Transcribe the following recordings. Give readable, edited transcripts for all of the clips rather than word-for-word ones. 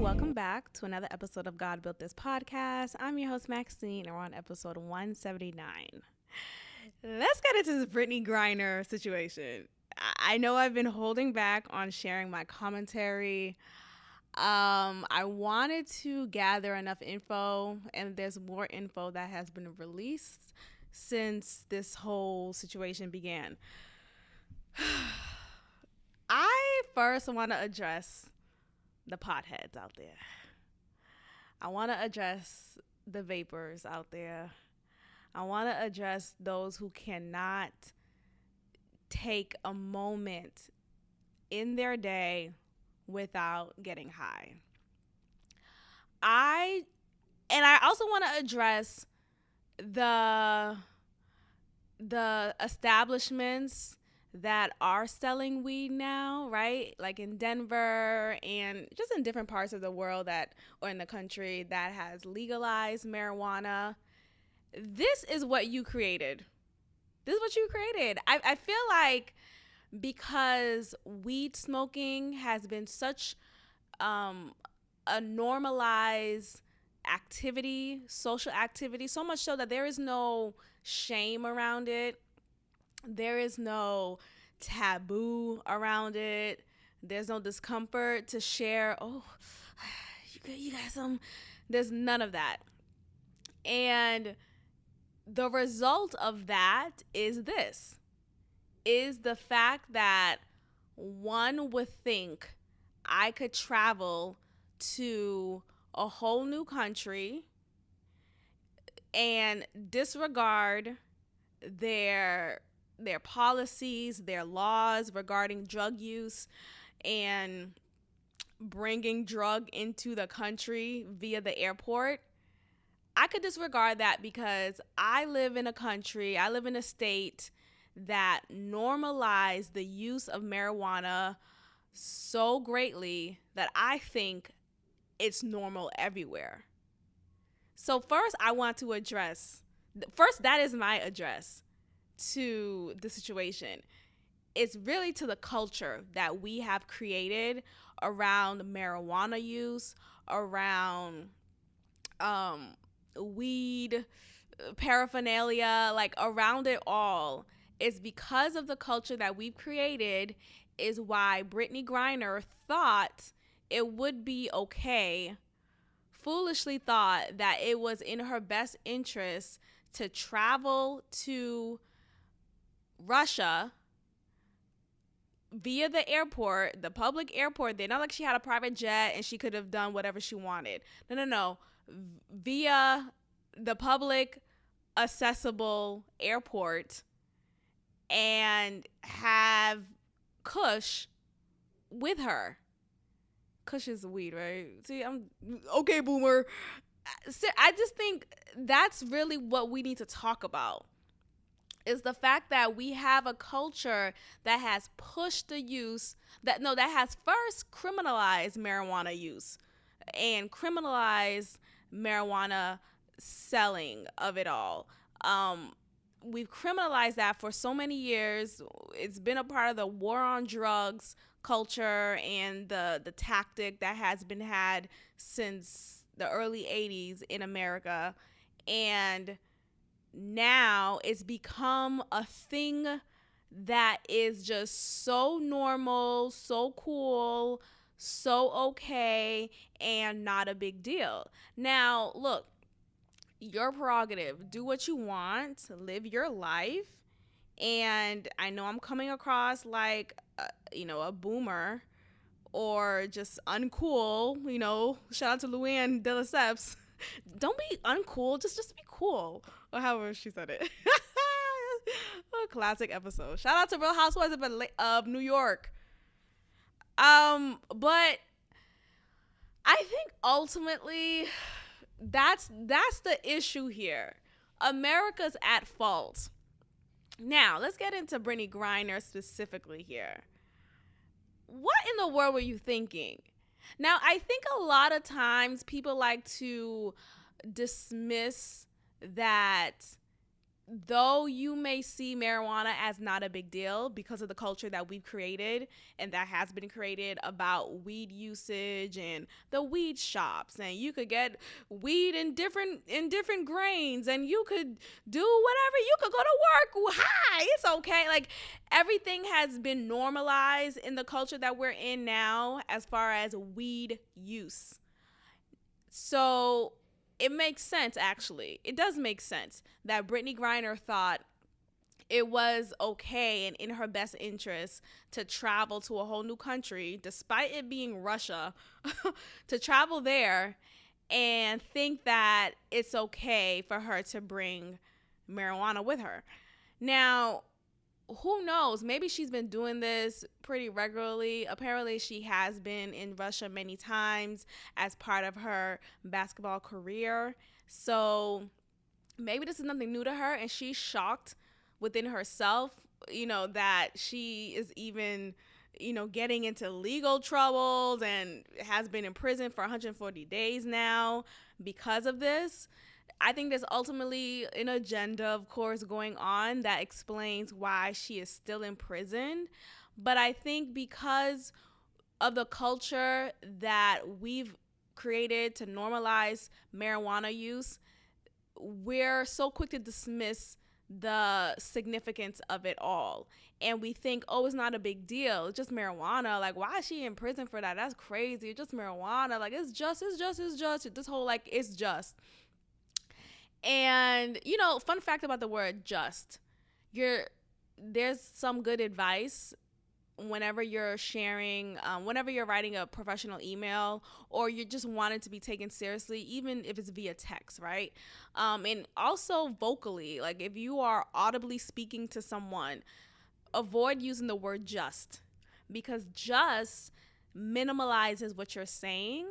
welcome back to another episode of God Built This Podcast. I'm your host, Maxine, and we're on episode 179. Let's get into this Brittney Griner situation. I know I've been holding back on sharing my commentary. I wanted to gather enough info, and there's more info that has been released since this whole situation began. I first want to address the potheads out there. I want to address the vapors out there. I want to address those who cannot take a moment in their day without getting high. I also want to address the establishments that are selling weed now, right? Like in Denver and just in different parts of the world or in the country that has legalized marijuana. This is what you created. I feel like because weed smoking has been such a normalized activity, social activity, so much so that there is no shame around it. There is no taboo around it. There's no discomfort to share. Oh, you got some. There's none of that. And the result of that is the fact that one would think I could travel to a whole new country and disregard their policies, their laws regarding drug use, and bringing drug into the country via the airport. I could disregard that because I live in a state that normalized the use of marijuana so greatly that I think it's normal everywhere. So first, that is my address to the situation. It's really to the culture that we have created around marijuana use, around weed paraphernalia, like around it all. It's because of the culture that we've created is why Brittney Griner thought it would be okay, foolishly thought that it was in her best interest to travel to Russia via the airport, the public airport. They're not like she had a private jet and she could have done whatever she wanted. No. Via the public accessible airport and have Kush with her. Kush is weed, right? See, I'm okay, boomer. I just think that's really what we need to talk about. Is the fact that we have a culture that has pushed the use, that has first criminalized marijuana use and criminalized marijuana selling of it all. We've criminalized that for so many years. It's been a part of the war on drugs culture and the tactic that has been had since the early 80s in America. And now it's become a thing that is just so normal, so cool, so okay, and not a big deal. Now, look, your prerogative. Do what you want. Live your life. And I know I'm coming across like, a boomer or just uncool. Shout out to Luann de Lesseps. Don't be uncool. Just be cool. Or however she said it. A classic episode. Shout out to Real Housewives of New York. But I think ultimately that's the issue here. America's at fault. Now, let's get into Brittney Griner specifically here. What in the world were you thinking? Now, I think a lot of times people like to dismiss that though you may see marijuana as not a big deal because of the culture that we've created and that has been created about weed usage and the weed shops, and you could get weed in different grains, and you could do whatever, you could go to work high, it's okay. Like, everything has been normalized in the culture that we're in now as far as weed use. So it makes sense, actually. It does make sense that Brittney Griner thought it was okay and in her best interest to travel to a whole new country, despite it being Russia, to travel there and think that it's okay for her to bring marijuana with her. Now, who knows? Maybe she's been doing this pretty regularly. Apparently, she has been in Russia many times as part of her basketball career. So maybe this is nothing new to her, and she's shocked within herself, that she is even, getting into legal troubles and has been in prison for 140 days now because of this. I think there's ultimately an agenda, of course, going on that explains why she is still in prison. But I think because of the culture that we've created to normalize marijuana use, we're so quick to dismiss the significance of it all. And we think, oh, it's not a big deal. It's just marijuana. Like, why is she in prison for that? That's crazy. It's just marijuana. Like, it's just. This whole, like, it's just. And, fun fact about the word just, there's some good advice whenever you're sharing, whenever you're writing a professional email or you just want it to be taken seriously, even if it's via text, right? And also vocally, like if you are audibly speaking to someone, avoid using the word just, because just minimalizes what you're saying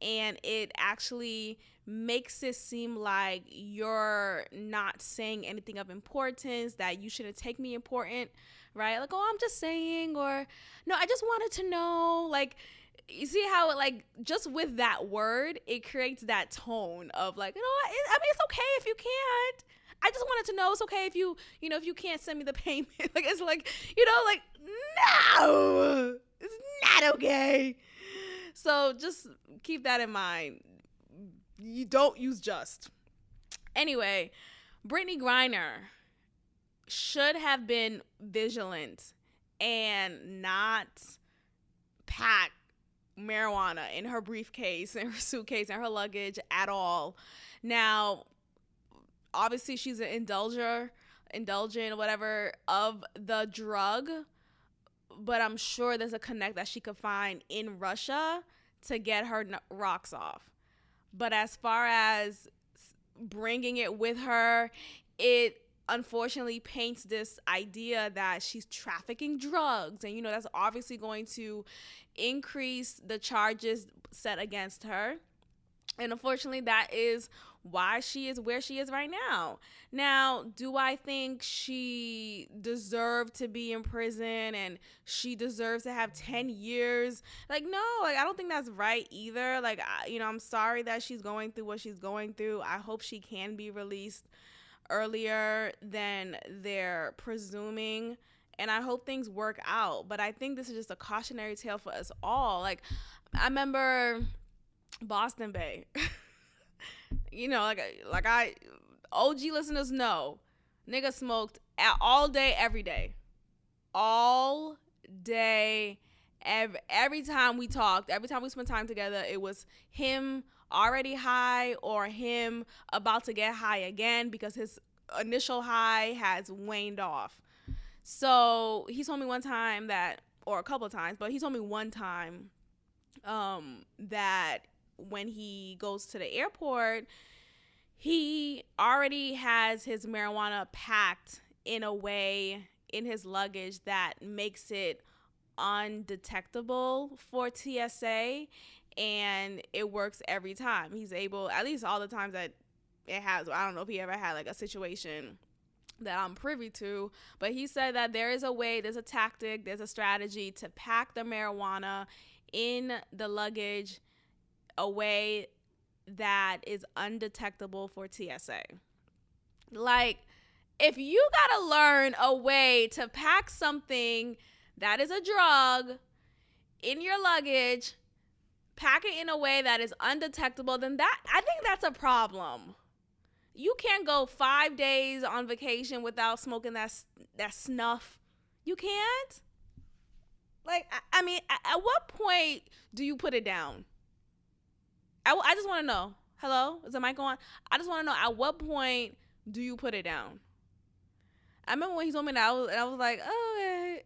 and it actually makes it seem like you're not saying anything of importance, that you shouldn't take me important, right? Like, oh, I'm just saying, or no, I just wanted to know. Like, you see how it, like, just with that word, it creates that tone of like, it's okay if you can't. I just wanted to know, it's okay if you if you can't send me the payment. Like, it's like, like, no, it's not okay. So just keep that in mind. You don't use just. Anyway, Brittney Griner should have been vigilant and not pack marijuana in her briefcase, in her suitcase, in her luggage at all. Now, obviously she's an indulgent, whatever, of the drug, but I'm sure there's a connect that she could find in Russia to get her rocks off. But as far as bringing it with her, it unfortunately paints this idea that she's trafficking drugs. And, that's obviously going to increase the charges set against her. And unfortunately, that is why she is where she is right now. Now, do I think she deserved to be in prison and she deserves to have 10 years? Like, no, like, I don't think that's right either. Like, I'm sorry that she's going through what she's going through. I hope she can be released earlier than they're presuming. And I hope things work out. But I think this is just a cautionary tale for us all. Like, I remember Boston Bay. OG listeners know, nigga smoked all day, every day. All day, every time we talked, every time we spent time together, it was him already high or him about to get high again because his initial high has waned off. So he told me one time that, or a couple of times, but he told me one time that when he goes to the airport, he already has his marijuana packed in a way in his luggage that makes it undetectable for TSA, and it works every time. He's able, at least all the times that it has, I don't know if he ever had like a situation that I'm privy to, but he said that there is a way, there's a tactic, there's a strategy to pack the marijuana in the luggage a way that is undetectable for TSA. Like, if you gotta learn a way to pack something that is a drug in your luggage, pack it in a way that is undetectable, then I think that's a problem. You can't go 5 days on vacation without smoking that snuff. You can't. Like, I mean, at what point do you put it down? I just want to know. Hello? Is the mic on? I just want to know, at what point do you put it down? I remember when he told me that, I was like, oh,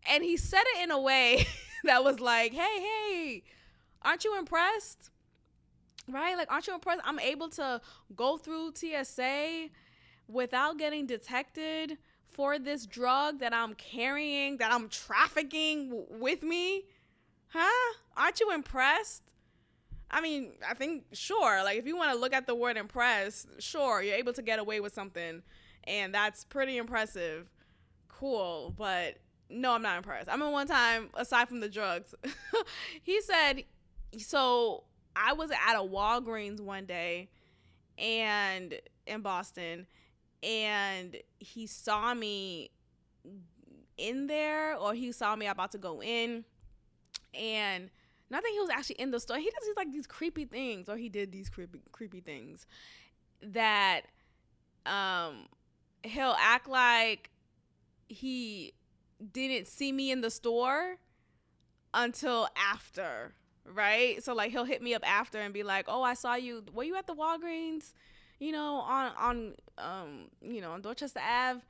and he said it in a way that was like, hey, aren't you impressed? Right? Like, aren't you impressed? I'm able to go through TSA without getting detected for this drug that I'm carrying, that I'm trafficking with me. Huh? Aren't you impressed? I mean, I think, sure, like, if you want to look at the word impressed, sure, you're able to get away with something, and that's pretty impressive. Cool, but no, I'm not impressed. I remember one time, aside from the drugs, he said, so I was at a Walgreens one day and in Boston, and he saw me in there, or he saw me about to go in, and not that he was actually in the store. He does like these creepy things, or he did these creepy things that he'll act like he didn't see me in the store until after, right? So like he'll hit me up after and be like, "Oh, I saw you. Were you at the Walgreens? On Dorchester Ave?"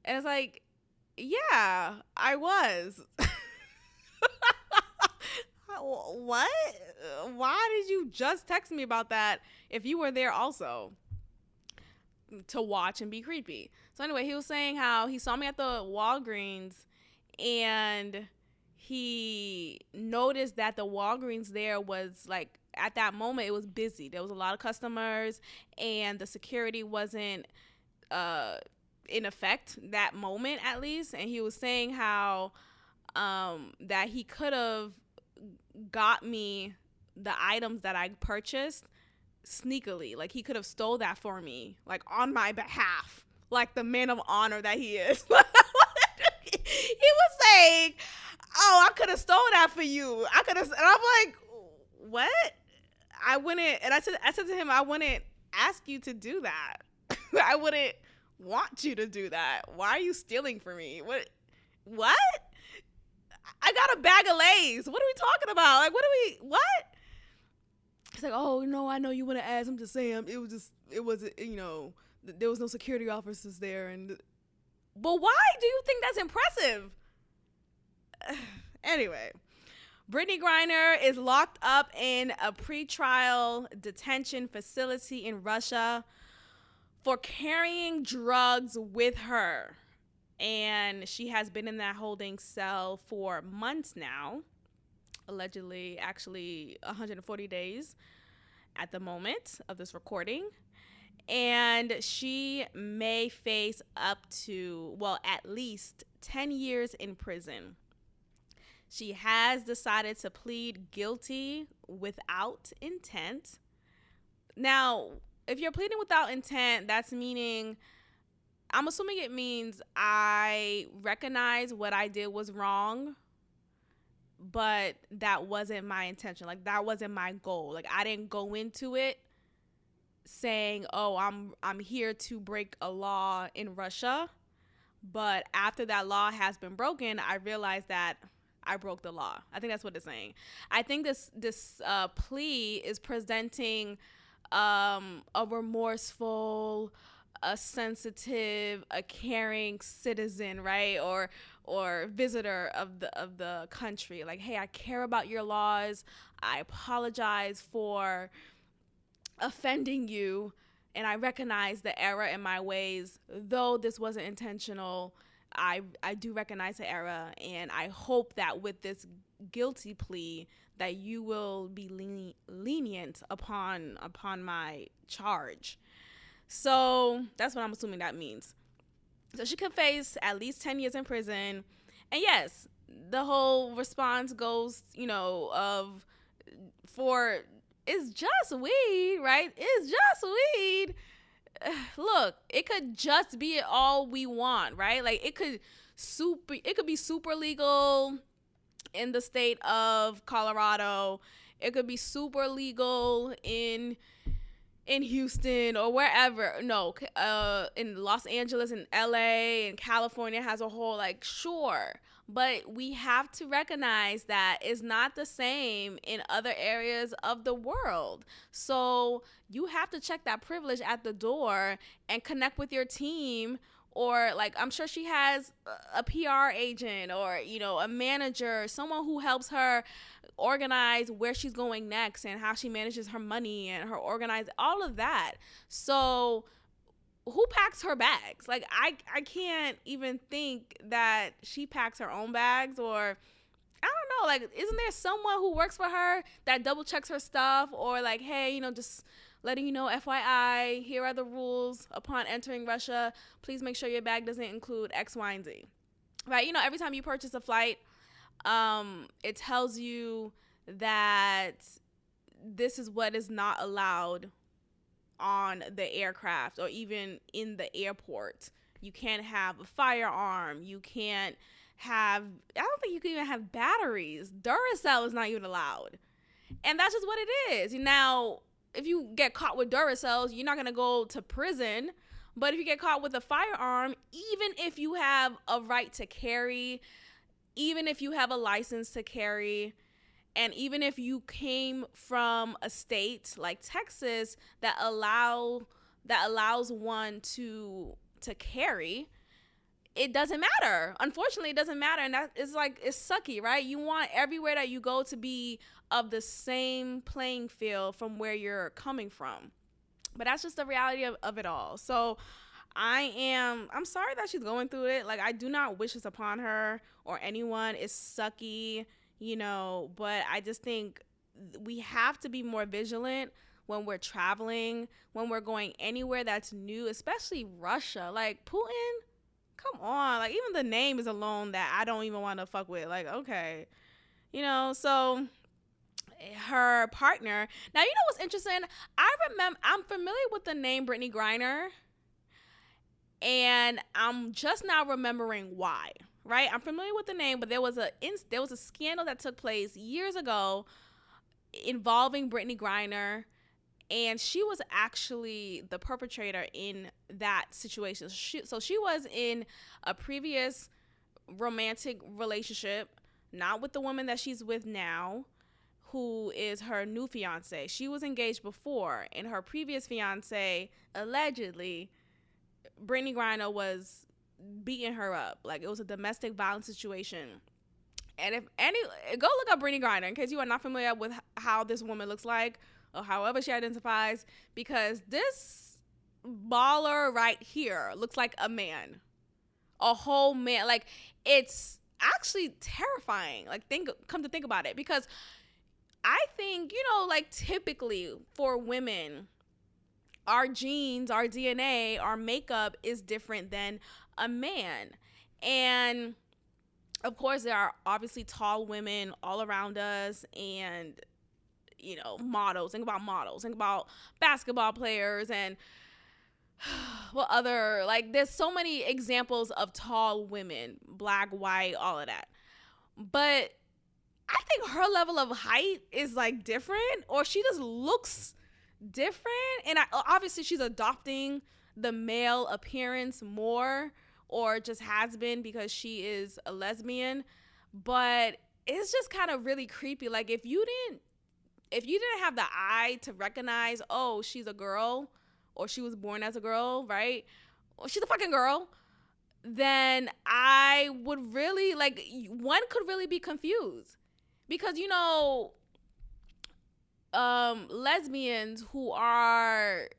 And it's like, "Yeah, I was." What? Why did you just text me about that if you were there also to watch and be creepy? So anyway, he was saying how he saw me at the Walgreens and he noticed that the Walgreens there was like, at that moment it was busy. There was a lot of customers and the security wasn't in effect that moment, at least. And he was saying how that he could have got me the items that I purchased sneakily. Like he could have stole that for me, like on my behalf, like the man of honor that he is. He was saying, "Oh, I could have stole that for you. I could have," and I'm like, "What?" I wouldn't, and I said to him, "I wouldn't ask you to do that. I wouldn't want you to do that. Why are you stealing from me? What? I got a bag of Lay's. What are we talking about? Like, what?" He's like, "Oh, no, I know you want to ask." I'm just saying, there was no security officers there. But why do you think that's impressive? Anyway, Brittney Griner is locked up in a pretrial detention facility in Russia for carrying drugs with her. And she has been in that holding cell for months now, allegedly, actually 140 days at the moment of this recording. And she may face up to, at least 10 years in prison. She has decided to plead guilty without intent. Now, if you're pleading without intent, that's meaning, I'm assuming it means I recognize what I did was wrong, but that wasn't my intention. Like, that wasn't my goal. Like, I didn't go into it saying, "Oh, I'm here to break a law in Russia." But after that law has been broken, I realized that I broke the law. I think that's what it's saying. I think this plea is presenting a remorseful, a sensitive, a caring citizen, right? Or visitor of the country. Like, hey, I care about your laws. I apologize for offending you, and I recognize the error in my ways. Though this wasn't intentional, I do recognize the error, and I hope that with this guilty plea that you will be lenient upon my charge. So that's what I'm assuming that means. So she could face at least 10 years in prison. And yes, the whole response goes, it's just weed, right? It's just weed. look, it could just be all we want, right? Like it could be super legal in the state of Colorado. It could be super legal in Houston or wherever. No, in Los Angeles and LA and California has a whole, like, sure. But we have to recognize that it's not the same in other areas of the world. So you have to check that privilege at the door and connect with your team. Or, like, I'm sure she has a PR agent or, a manager, someone who helps her organize where she's going next and how she manages her money and her organize all of that. So who packs her bags? Like, I can't even think that she packs her own bags, or I don't know, like, isn't there someone who works for her that double checks her stuff, or like, hey, just letting you know, FYI, here are the rules upon entering Russia. Please make sure your bag doesn't include X, Y, and Z. Right? Every time you purchase a flight, it tells you that this is what is not allowed on the aircraft or even in the airport. You can't have a firearm. You can't have, I don't think you can even have batteries. Duracell is not even allowed. And that's just what it is. Now, if you get caught with Duracells, you're not going to go to prison. But if you get caught with a firearm, even if you have a right to carry, even if you have a license to carry, and even if you came from a state like Texas that allows one to carry, it doesn't matter. Unfortunately, it doesn't matter. And that is, like, it's sucky, right? You want everywhere that you go to be of the same playing field from where you're coming from. But that's just the reality of it all. So I'm sorry that she's going through it. Like, I do not wish this upon her or anyone. It's sucky, but I just think we have to be more vigilant when we're traveling, when we're going anywhere that's new, especially Russia. Like, Putin, come on. Like, even the name is alone that I don't even want to fuck with. Like, okay. So her partner. Now, what's interesting? I'm familiar with the name Brittney Griner, and I'm just now remembering why. Right? I'm familiar with the name, but there was a scandal that took place years ago involving Brittney Griner, and she was actually the perpetrator in that situation. So she was in a previous romantic relationship, not with the woman that she's with now, who is her new fiance. She was engaged before, and her previous fiance, allegedly, Brittney Griner was beating her up. Like, it was a domestic violence situation. And go look up Brittney Griner in case you are not familiar with how this woman looks like or however she identifies, because this baller right here looks like a man, a whole man. Like, it's actually terrifying. Like, come to think about it, because I think, like, typically for women, our genes, our DNA, our makeup is different than a man. And of course, there are obviously tall women all around us, and models. Think about basketball players, and what other, like, there's so many examples of tall women, black, white, all of that. But I think her level of height is, like, different, or she just looks different. And obviously she's adopting the male appearance more, or just has been because she is a lesbian. But it's just kind of really creepy. Like, if you didn't have the eye to recognize, oh, she's a girl, or she was born as a girl, right? Or she's a fucking girl, then I would really, like, one could really be confused. Because, lesbians who are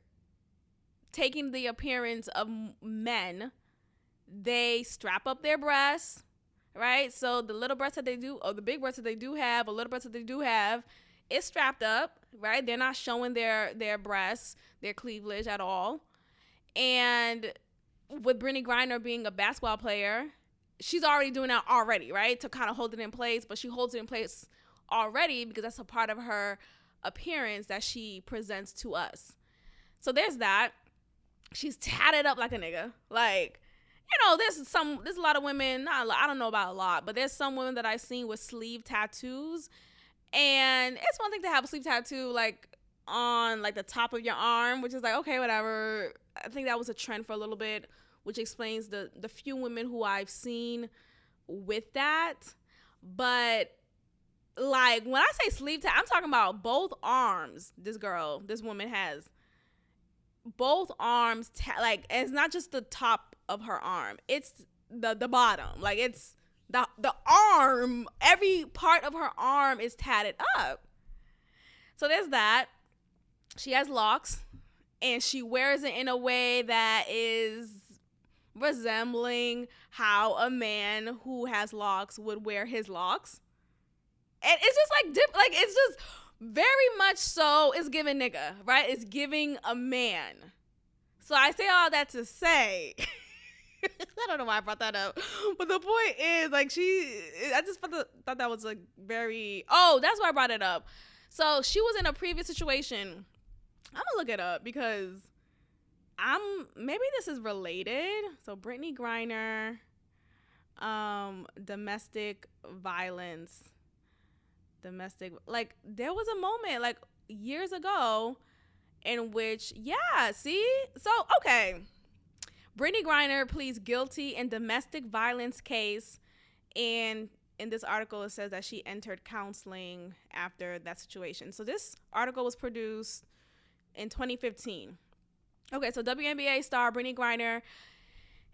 taking the appearance of men, they strap up their breasts, right? So the little breasts that they do, or the big breasts that they do have, or little breasts that they do have, it's strapped up, right? They're not showing their breasts, their cleavage at all. And with Brittney Griner being a basketball player, she's already doing that already, right? To kind of hold it in place, but she holds it in place already because that's a part of her appearance that she presents to us. So there's that. She's tatted up like a nigga. Like, you know, there's a lot of women, not a lot, I don't know about a lot, but there's some women that I've seen with sleeve tattoos. And it's one thing to have a sleeve tattoo like on like the top of your arm, which is like, okay, whatever. I think that was a trend for a little bit, which explains the few women who I've seen with that. But like when I say sleeve tattoo, I'm talking about both arms. This woman has both arms, like it's not just the top of her arm, it's the bottom. Like it's the arm, every part of her arm is tatted up. So there's that. She has locks, and she wears it in a way that is resembling how a man who has locks would wear his locks. And it's just like it's just very much so, it's giving nigga, right? It's giving a man. So I say all that to say, I don't know why I brought that up, but the point is, like, I just thought that was like very, that's why I brought it up. So she was in a previous situation. I'm gonna look it up because maybe this is related. So Brittney Griner, domestic violence. Like there was a moment like years ago in which, Brittney Griner pleads guilty in domestic violence case, and in this article it says that she entered counseling after that situation. So this article was produced in 2015. Okay, so WNBA star Brittney Griner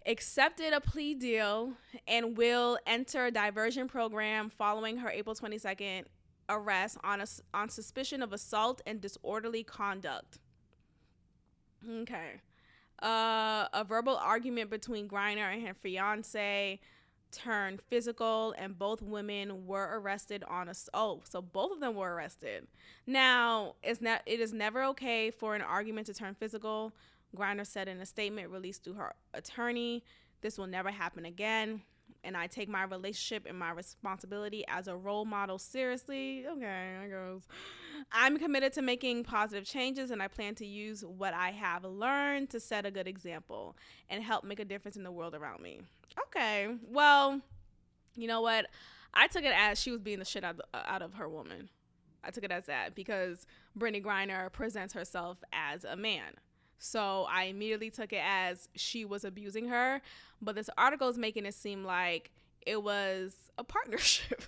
accepted a plea deal and will enter a diversion program following her April 22nd arrest on suspicion of assault and disorderly conduct. Okay. A verbal argument between Griner and her fiance turned physical, and both women were arrested on assault. So both of them were arrested. Now, it is never okay for an argument to turn physical. Griner said in a statement released through her attorney, "This will never happen again, and I take my relationship and my responsibility as a role model seriously." Okay, I goes. "I'm committed to making positive changes, and I plan to use what I have learned to set a good example and help make a difference in the world around me." Okay, well, you know what? I took it as she was beating the shit out of her woman. I took it as that because Brittney Griner presents herself as a man. So I immediately took it as she was abusing her. But this article is making it seem like it was a partnership.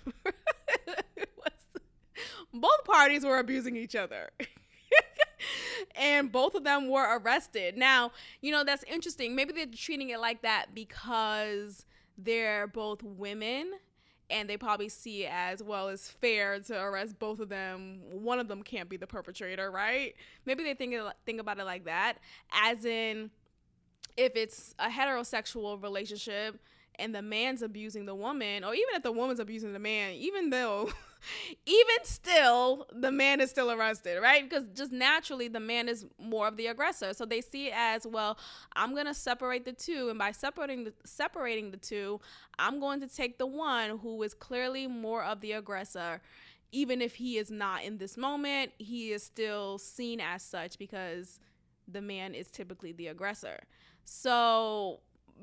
Both parties were abusing each other. And both of them were arrested. Now, you know, that's interesting. Maybe they're treating it like that because they're both women, and they probably see it as, well, it's fair to arrest both of them. One of them can't be the perpetrator, right? Maybe they think about it like that, as in if it's a heterosexual relationship and the man's abusing the woman, or even if the woman's abusing the man, even still, the man is still arrested, right? Because just naturally, the man is more of the aggressor. So they see it as, well, I'm going to separate the two. And by separating the two, I'm going to take the one who is clearly more of the aggressor. Even if he is not in this moment, he is still seen as such because the man is typically the aggressor. So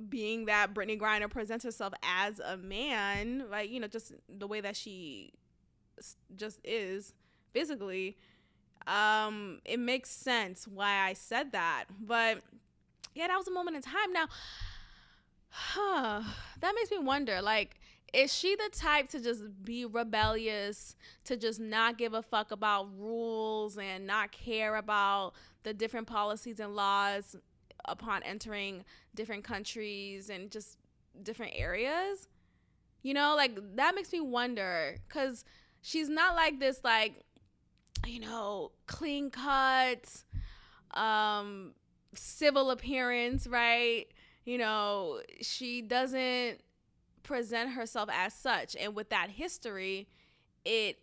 being that Brittney Griner presents herself as a man, like, you know, just the way that she just is physically, it makes sense why I said that. But yeah, that was a moment in time. Now, that makes me wonder, like, is she the type to just be rebellious, to just not give a fuck about rules and not care about the different policies and laws upon entering different countries and just different areas? You know, like, that makes me wonder, because she's not like this, like, you know, clean cut, civil appearance, right? You know, she doesn't present herself as such. And with that history, it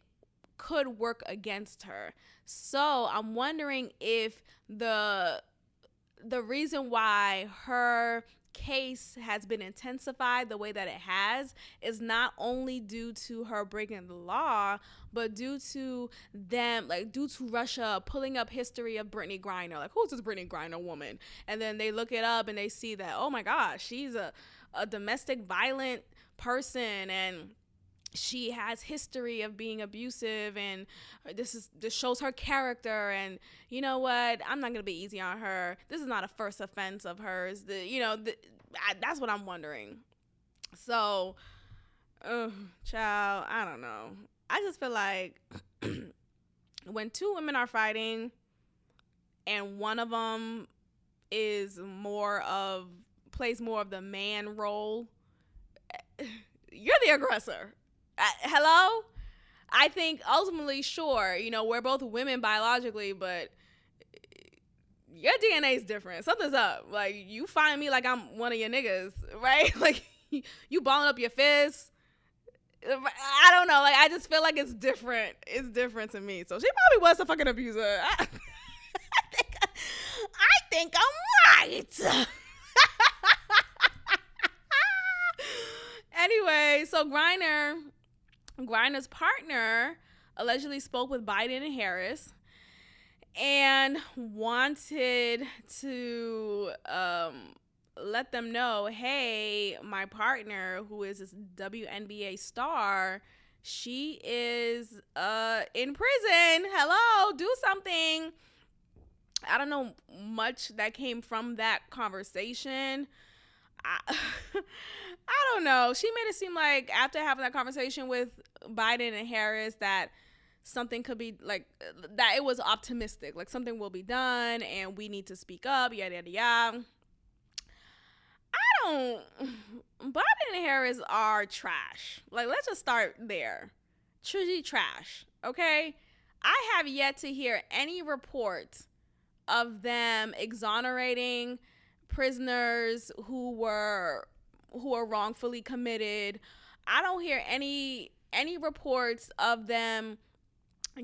could work against her. So I'm wondering if the reason why her case has been intensified the way that it has is not only due to her breaking the law, but due to Russia pulling up history of Brittney Griner. Like, who's this Brittney Griner woman? And then they look it up and they see that, oh my gosh, she's a domestic violent person, and she has history of being abusive, and this shows her character. And you know what? I'm not gonna be easy on her. This is not a first offense of hers. That's what I'm wondering. So, child, I don't know. I just feel like when two women are fighting, and one of them plays more of the man role, you're the aggressor. Hello? I think ultimately, sure, we're both women biologically, but your DNA is different. Something's up. Like, you find me like I'm one of your niggas, right? Like, you balling up your fists. I don't know. Like, I just feel like it's different. It's different to me. So she probably was a fucking abuser. I think I'm right. Anyway, so Griner's partner allegedly spoke with Biden and Harris and wanted to let them know, hey, my partner, who is this WNBA star, she is in prison. Hello, do something. I don't know much that came from that conversation. I don't know. She made it seem like after having that conversation with Biden and Harris that something could be like, that it was optimistic. Like, something will be done and we need to speak up, yada, yada, yada. Biden and Harris are trash. Like, let's just start there. Truly trash, okay? I have yet to hear any report of them exonerating prisoners who are wrongfully committed. I don't hear any reports of them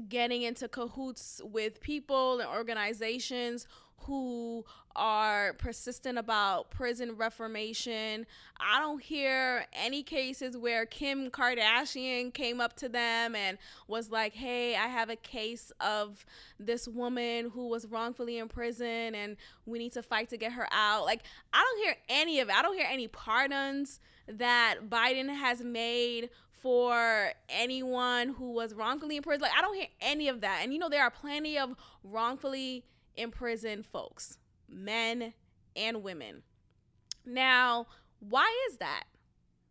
getting into cahoots with people and organizations who are persistent about prison reformation. I don't hear any cases where Kim Kardashian came up to them and was like, hey, I have a case of this woman who was wrongfully in prison and we need to fight to get her out. Like, I don't hear any of it. I don't hear any pardons that Biden has made for anyone who was wrongfully in prison. Like, I don't hear any of that. And there are plenty of wrongfully imprisoned folks, men and women. Now, why is that?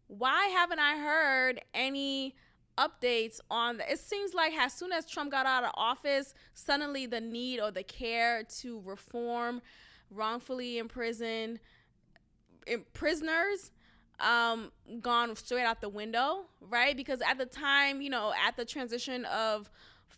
Why haven't I heard any updates on that? It seems like as soon as Trump got out of office, suddenly the need or the care to reform wrongfully imprisoned prisoners gone straight out the window, right? Because at the time, at the transition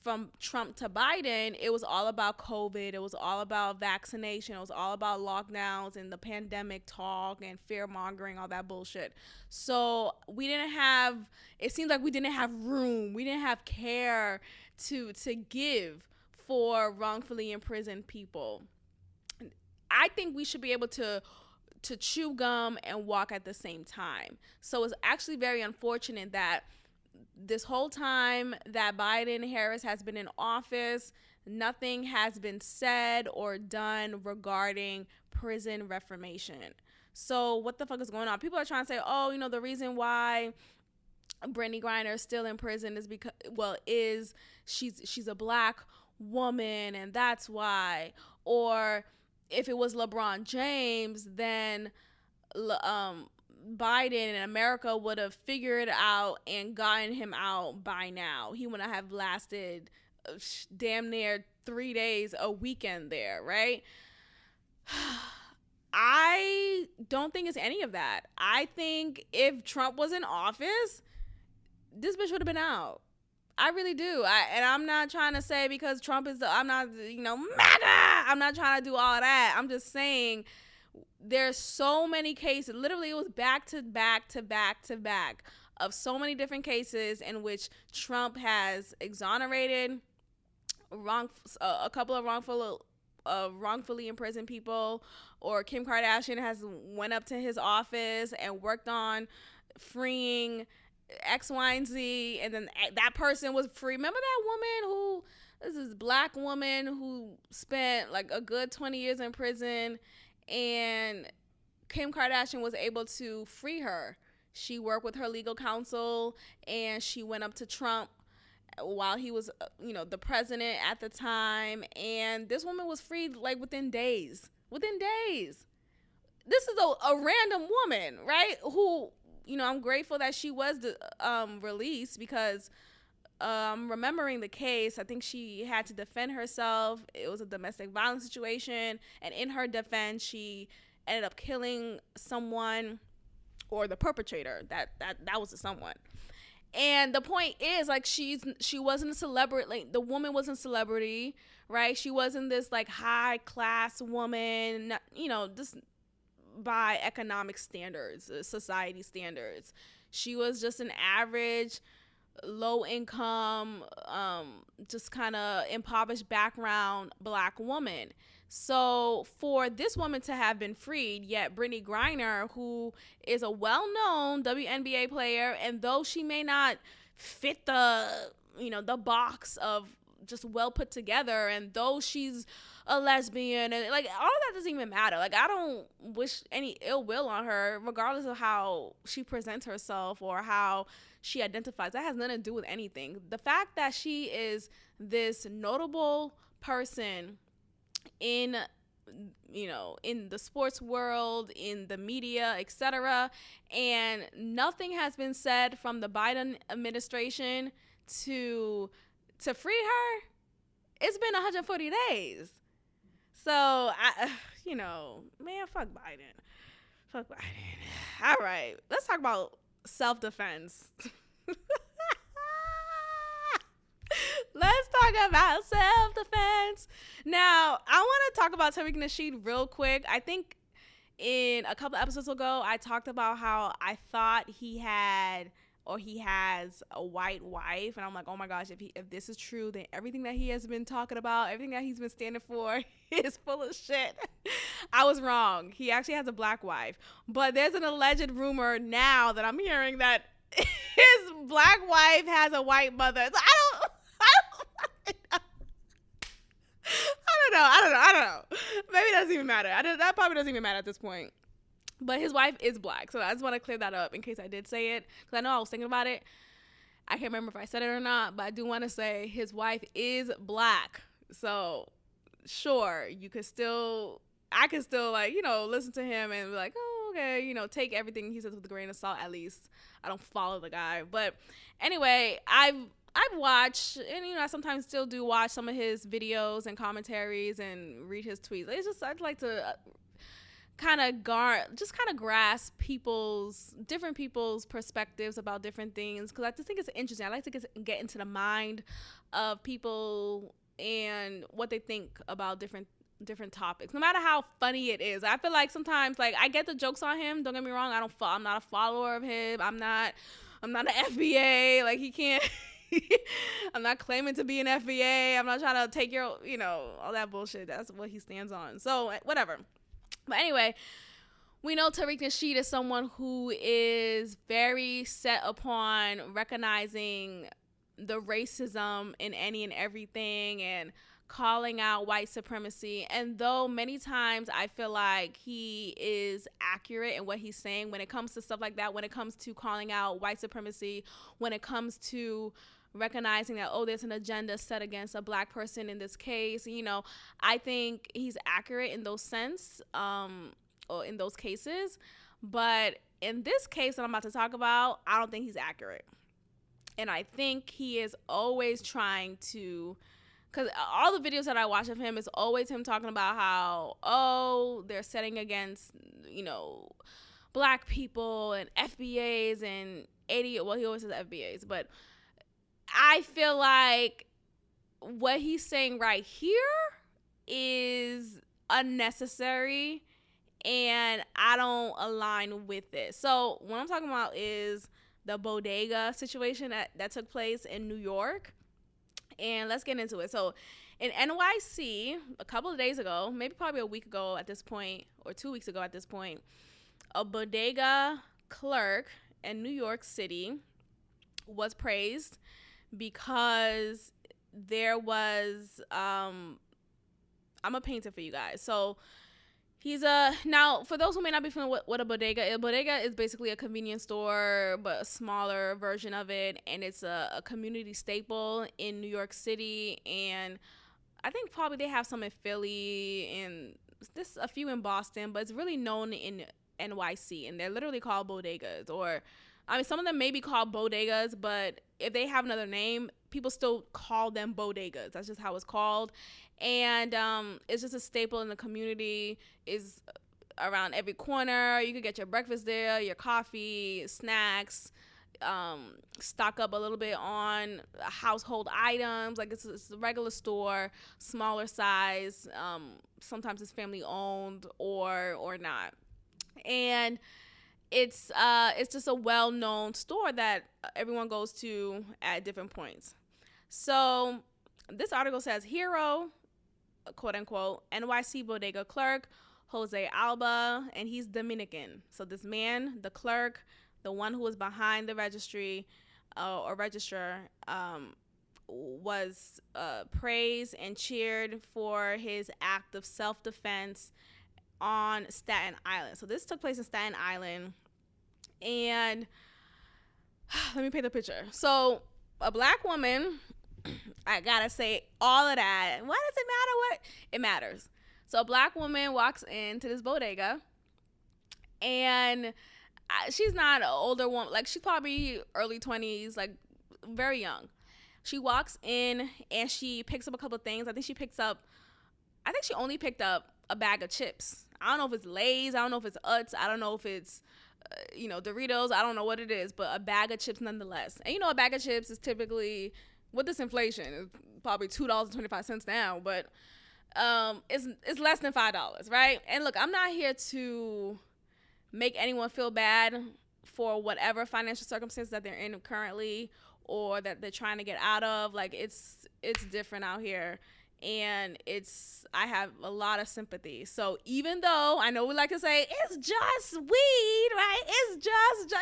from Trump to Biden, it was all about COVID. It was all about vaccination. It was all about lockdowns and the pandemic talk and fear mongering, all that bullshit. So it seems like we didn't have room. We didn't have care to give for wrongfully imprisoned people. I think we should be able to chew gum and walk at the same time. So it's actually very unfortunate that this whole time that Biden Harris has been in office, nothing has been said or done regarding prison reformation. So what the fuck is going on? People are trying to say, oh, the reason why Brittney Griner is still in prison is because, she's a black woman and that's why. Or if it was LeBron James, then Biden and America would have figured out and gotten him out by now. He would not have lasted damn near 3 days, a weekend there, right? I don't think it's any of that. I think if Trump was in office, this bitch would have been out. I really do. And I'm not trying to say because Trump is I'm not, MAGA. I'm not trying to do all of that. I'm just saying there's so many cases. Literally, it was back to back to back to back of so many different cases in which Trump has exonerated a couple of wrongfully imprisoned people, or Kim Kardashian has went up to his office and worked on freeing X, Y, and Z, and then that person was free. Remember that woman this is black woman who spent like a good 20 years in prison, and Kim Kardashian was able to free her. She worked with her legal counsel, and she went up to Trump while he was, the president at the time, and this woman was freed like within days. This is a random woman, right? Who, I'm grateful that she was released, because remembering the case, I think she had to defend herself. It was a domestic violence situation, and in her defense, she ended up killing someone, or the perpetrator. That was the someone. And the point is, like, she wasn't a celebrity. Like, the woman wasn't a celebrity, right? She wasn't this like high class woman, just by economic standards, society standards. She was just an average, low income, just kind of impoverished background black woman. So for this woman to have been freed, yet Brittney Griner, who is a well-known WNBA player, and though she may not fit the box of just well put together, and though she's a lesbian, and like all of that doesn't even matter. Like, I don't wish any ill will on her, regardless of how she presents herself or how she identifies. That has nothing to do with anything. The fact that she is this notable person in the sports world, in the media, etc., and nothing has been said from the Biden administration to free her. It's been 140 days. So man, fuck Biden. All right, let's talk about self-defense. Let's talk about self-defense. Now, I want to talk about Tariq Nasheed real quick. I think in a couple episodes ago, I talked about how I thought he has a white wife. And I'm like, oh my gosh, if this is true, then everything that he has been talking about, everything that he's been standing for is full of shit. I was wrong. He actually has a black wife. But there's an alleged rumor now that I'm hearing that his black wife has a white mother. So I don't know. Maybe it doesn't even matter. That probably doesn't even matter at this point. But his wife is black. So I just want to clear that up in case I did say it. Because I know I was thinking about it. I can't remember if I said it or not. But I do want to say his wife is black. So, sure, I could still listen to him and be like, oh, okay, take everything he says with a grain of salt at least. I don't follow the guy. But anyway, I've watched, and I sometimes still do watch some of his videos and commentaries and read his tweets. It's just, I'd like to kind of grasp different people's perspectives about different things, because I just think it's interesting. I like to get into the mind of people and what they think about different topics, no matter how funny it is. I feel like sometimes, like, I get the jokes on him, don't get me wrong. I'm not a follower of him. I'm not an FBA. Like, he can't I'm not claiming to be an FBA. I'm not trying to take your, all that bullshit. That's what he stands on. So whatever. But anyway, we know Tariq Nasheed is someone who is very set upon recognizing the racism in any and everything and calling out white supremacy. And though many times I feel like he is accurate in what he's saying when it comes to stuff like that, when it comes to calling out white supremacy, when it comes to recognizing that, there's an agenda set against a black person in this case, I think he's accurate in those or in those cases. But in this case that I'm about to talk about, I don't think he's accurate. And I think he is always trying to, because all the videos that I watch of him is always him talking about how, they're setting against, black people and FBAs and he always says FBAs, but I feel like what he's saying right here is unnecessary, and I don't align with it. So what I'm talking about is the bodega situation that took place in New York. And let's get into it. So In NYC, a couple of days ago, maybe probably a week ago at this point, or 2 weeks ago at this point, a bodega clerk in New York City was praised because there was, I'm going to paint it for you guys. So now for those who may not be familiar with what a bodega is basically a convenience store, but a smaller version of it. And it's a community staple in New York City. And I think probably they have some in Philly and this a few in Boston, but it's really known in NYC, and they're literally called bodegas. Or I mean, some of them may be called bodegas, but if they have another name, people still call them bodegas. That's just how it's called. And it's just a staple in the community. Is around every corner. You could get your breakfast there, your coffee, snacks, stock up a little bit on household items. Like it's a regular store, smaller size. Sometimes it's family owned or not. And it's just a well-known store that everyone goes to at different points. So this article says hero, quote unquote, NYC bodega clerk Jose Alba, and he's Dominican. So this man, the clerk, the one who was behind the registry or registrar, was praised and cheered for his act of self-defense on Staten Island. So this took place in Staten Island, and let me paint the picture. So a black woman, I gotta say all of that. Why does it matter what? It matters. So a black woman walks into this bodega, and she's not an older woman. Like, she's probably early 20s, like very young. She walks in and she picks up a couple of things. I think she only picked up a bag of chips. I don't know if it's Lay's. I don't know if it's Utz. I don't know if it's, Doritos. I don't know what it is, but a bag of chips nonetheless. And a bag of chips is typically, with this inflation, it's probably $2.25 now, but it's less than $5, right? And look, I'm not here to make anyone feel bad for whatever financial circumstances that they're in currently or that they're trying to get out of. Like, it's different out here, and I have a lot of sympathy. So even though I know we like to say it's just weed, right? It's just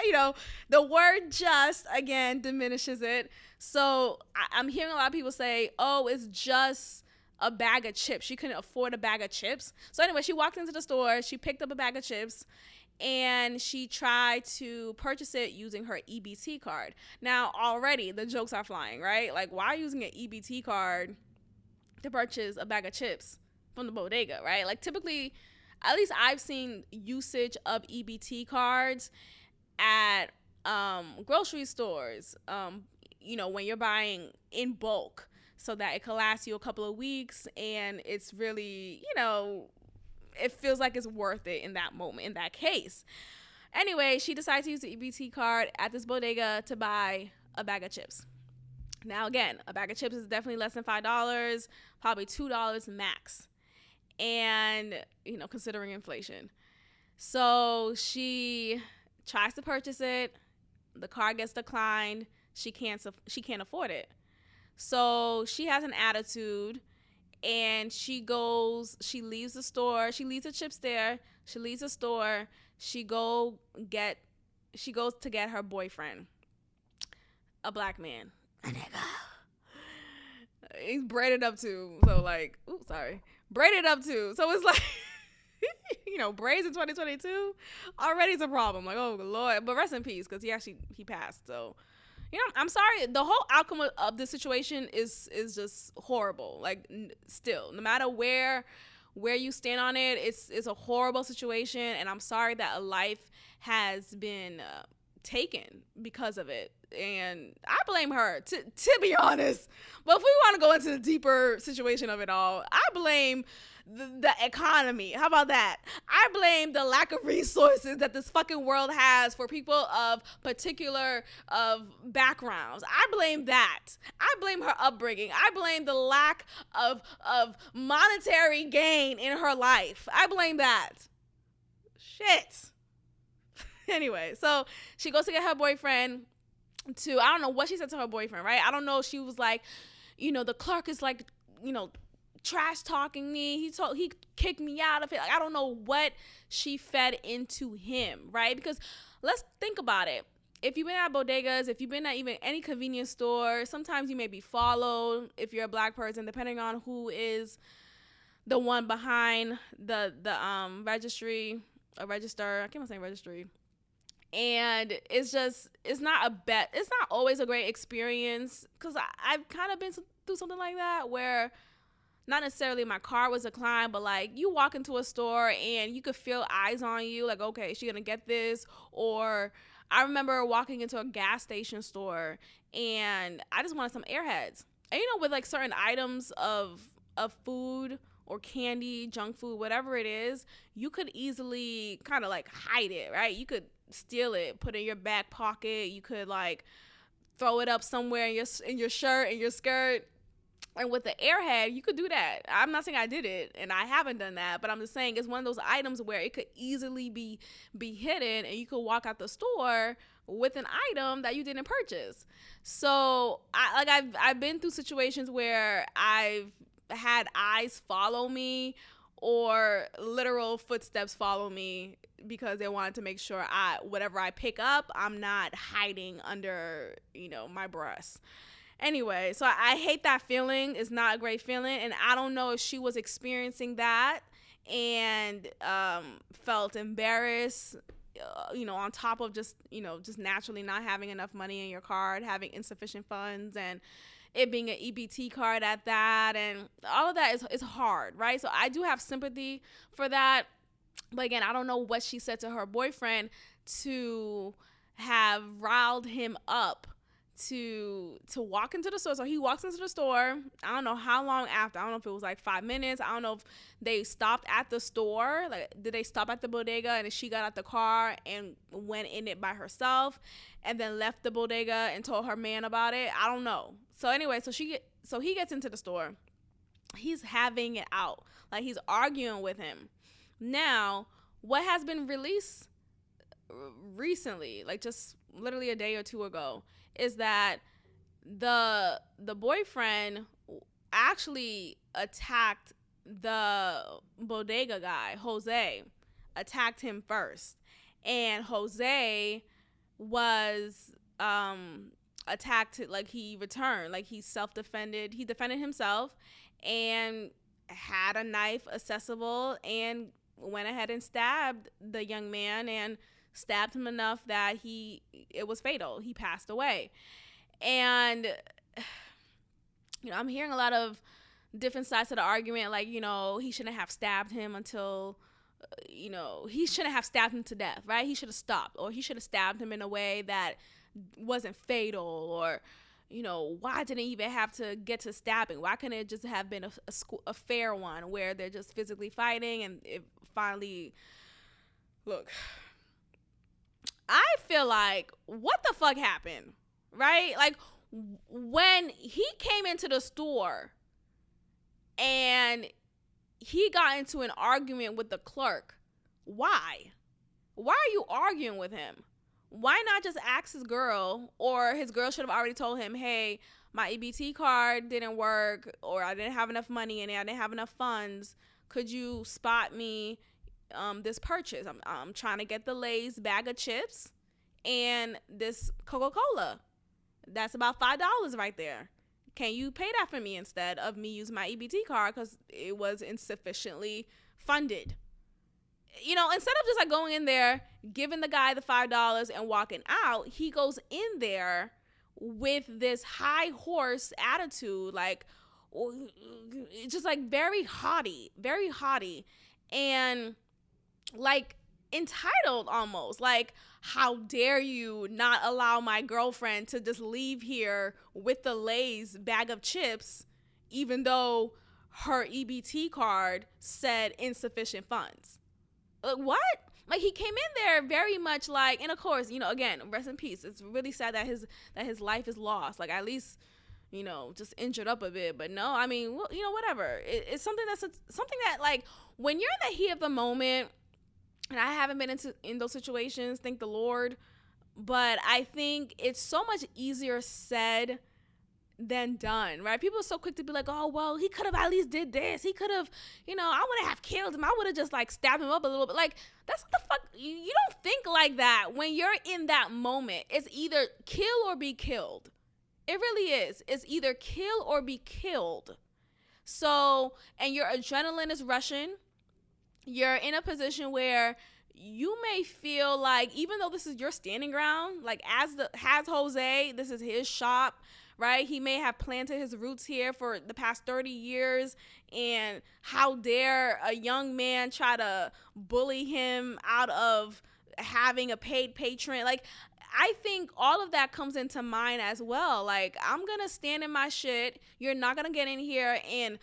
the word just, again, diminishes it. So I'm hearing a lot of people say, oh, it's just a bag of chips. She couldn't afford a bag of chips. So anyway, she walked into the store, she picked up a bag of chips, and she tried to purchase it using her EBT card. Now, already the jokes are flying, right? Like, why are you using an EBT card to purchase a bag of chips from the bodega, right? Like, typically, at least I've seen usage of EBT cards at grocery stores, when you're buying in bulk, so that it can last you a couple of weeks, and it's really, it feels like it's worth it in that moment, in that case. Anyway, she decides to use the EBT card at this bodega to buy a bag of chips. Now, again, a bag of chips is definitely less than $5, probably $2 max. And, considering inflation. So she tries to purchase it. The card gets declined. She can't afford it. So she has an attitude, and she leaves the store. She leaves the chips there. She leaves the store. She goes to get her boyfriend, a black man. A nigga. He's braided up too. So braided up too. So it's like, braids in 2022 already is a problem. Like, oh Lord, but rest in peace, because he passed. So, I'm sorry. The whole outcome of the situation is just horrible. Like, still, no matter where you stand on it, it's a horrible situation, and I'm sorry that a life has been taken because of it. And I blame her, to be honest. But if we want to go into the deeper situation of it all, I blame the economy. How about that? I blame the lack of resources that this fucking world has for people of particular backgrounds. I blame that. I blame her upbringing. I blame the lack of monetary gain in her life. I blame that. Shit. Anyway, so she goes to get her boyfriend I don't know what she said to her boyfriend, right? I don't know if she was like, the clerk is like, trash talking me. He kicked me out of it. Like, I don't know what she fed into him, right? Because let's think about it. If you've been at bodegas, if you've been at even any convenience store, sometimes you may be followed if you're a black person, depending on who is the one behind the registry, a register. I can't even say registry. And it's not always a great experience, because I've kind of been through something like that, where not necessarily my car was declined, but like you walk into a store and you could feel eyes on you, like, okay, is she gonna get this? Or I remember walking into a gas station store and I just wanted some Airheads. And with like certain items of food or candy, junk food, whatever it is, you could easily kind of like hide it, right? You could steal it, put it in your back pocket. You could like throw it up somewhere in your shirt, in your skirt. And with the Airhead, you could do that. I'm not saying I did it, and I haven't done that, but I'm just saying it's one of those items where it could easily be hidden, and you could walk out the store with an item that you didn't purchase. So I've been through situations where I've had eyes follow me, or literal footsteps follow me, because they wanted to make sure whatever I pick up, I'm not hiding under my breast. Anyway, so I hate that feeling. It's not a great feeling. And I don't know if she was experiencing that and felt embarrassed, on top of just naturally not having enough money in your card, having insufficient funds, and it being an EBT card at that. And all of that is hard, right? So I do have sympathy for that. But again, I don't know what she said to her boyfriend to have riled him up to walk into the store. So he walks into the store. I don't know how long after. I don't know if it was like 5 minutes. I don't know if they stopped at the store. Like, did they stop at the bodega and then she got out the car and went in it by herself and then left the bodega and told her man about it? I don't know. So anyway, so he gets into the store. He's having it out. Like, he's arguing with him. Now, what has been released recently, like just literally a day or two ago, is that the boyfriend actually attacked the bodega guy. Jose attacked him first, and Jose was attacked, like he returned, like he self-defended. He defended himself and had a knife accessible and went ahead and stabbed the young man, and stabbed him enough that it was fatal. He passed away. And I'm hearing a lot of different sides to the argument, like, he shouldn't have stabbed him until, he shouldn't have stabbed him to death, right? He should have stopped, or he should have stabbed him in a way that wasn't fatal, or why didn't it even have to get to stabbing? Why couldn't it just have been a fair one where they're just physically fighting and it finally... Look, I feel like, what the fuck happened, right? Like, when he came into the store and he got into an argument with the clerk, why? Why are you arguing with him? Why not just ask his girl, or his girl should have already told him, hey, my EBT card didn't work, or I didn't have enough money in it, I didn't have enough funds. Could you spot me this purchase? I'm trying to get the Lay's bag of chips and this Coca-Cola. That's about $5 right there. Can you pay that for me instead of me using my EBT card because it was insufficiently funded? Instead of just like going in there, giving the guy the $5 and walking out, he goes in there with this high horse attitude, like just like very haughty, and like entitled almost. Like, how dare you not allow my girlfriend to just leave here with the Lay's bag of chips, even though her EBT card said insufficient funds? What? Like, he came in there very much like, and of course, again, rest in peace. It's really sad that his life is lost. Like, at least, just injured up a bit. But no, I mean, whatever. It's something something that, like, when you're in the heat of the moment, and I haven't been in those situations, thank the Lord, but I think it's so much easier said than done, right? People are so quick to be like, oh, well, he could have at least did this. He could have, I wouldn't have killed him. I would have just like stabbed him up a little bit. Like, that's what the fuck. You don't think like that when you're in that moment. It's either kill or be killed. It really is. It's either kill or be killed. So, and your adrenaline is rushing. You're in a position where you may feel like, even though this is your standing ground, like has Jose, this is his shop, right? He may have planted his roots here for the past 30 years, and how dare a young man try to bully him out of having a paid patron? Like, I think all of that comes into mind as well. Like, I'm gonna stand in my shit. You're not gonna get in here and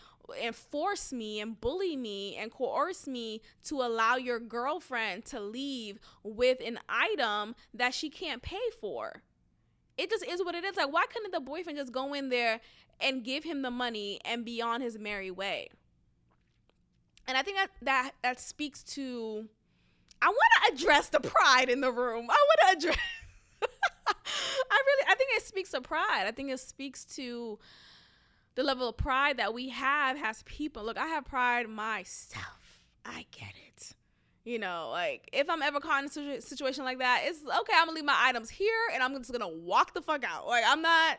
force me and bully me and coerce me to allow your girlfriend to leave with an item that she can't pay for. It just is what it is. Like, why couldn't the boyfriend just go in there and give him the money and be on his merry way? And I think that speaks to, I want to address the pride in the room. I want to address I think it speaks to pride. I think it speaks to the level of pride that we have as people. Look, I have pride myself. I get it. Like, if I'm ever caught in a situation like that, it's okay. I'm gonna leave my items here and I'm just gonna walk the fuck out. Like, I'm not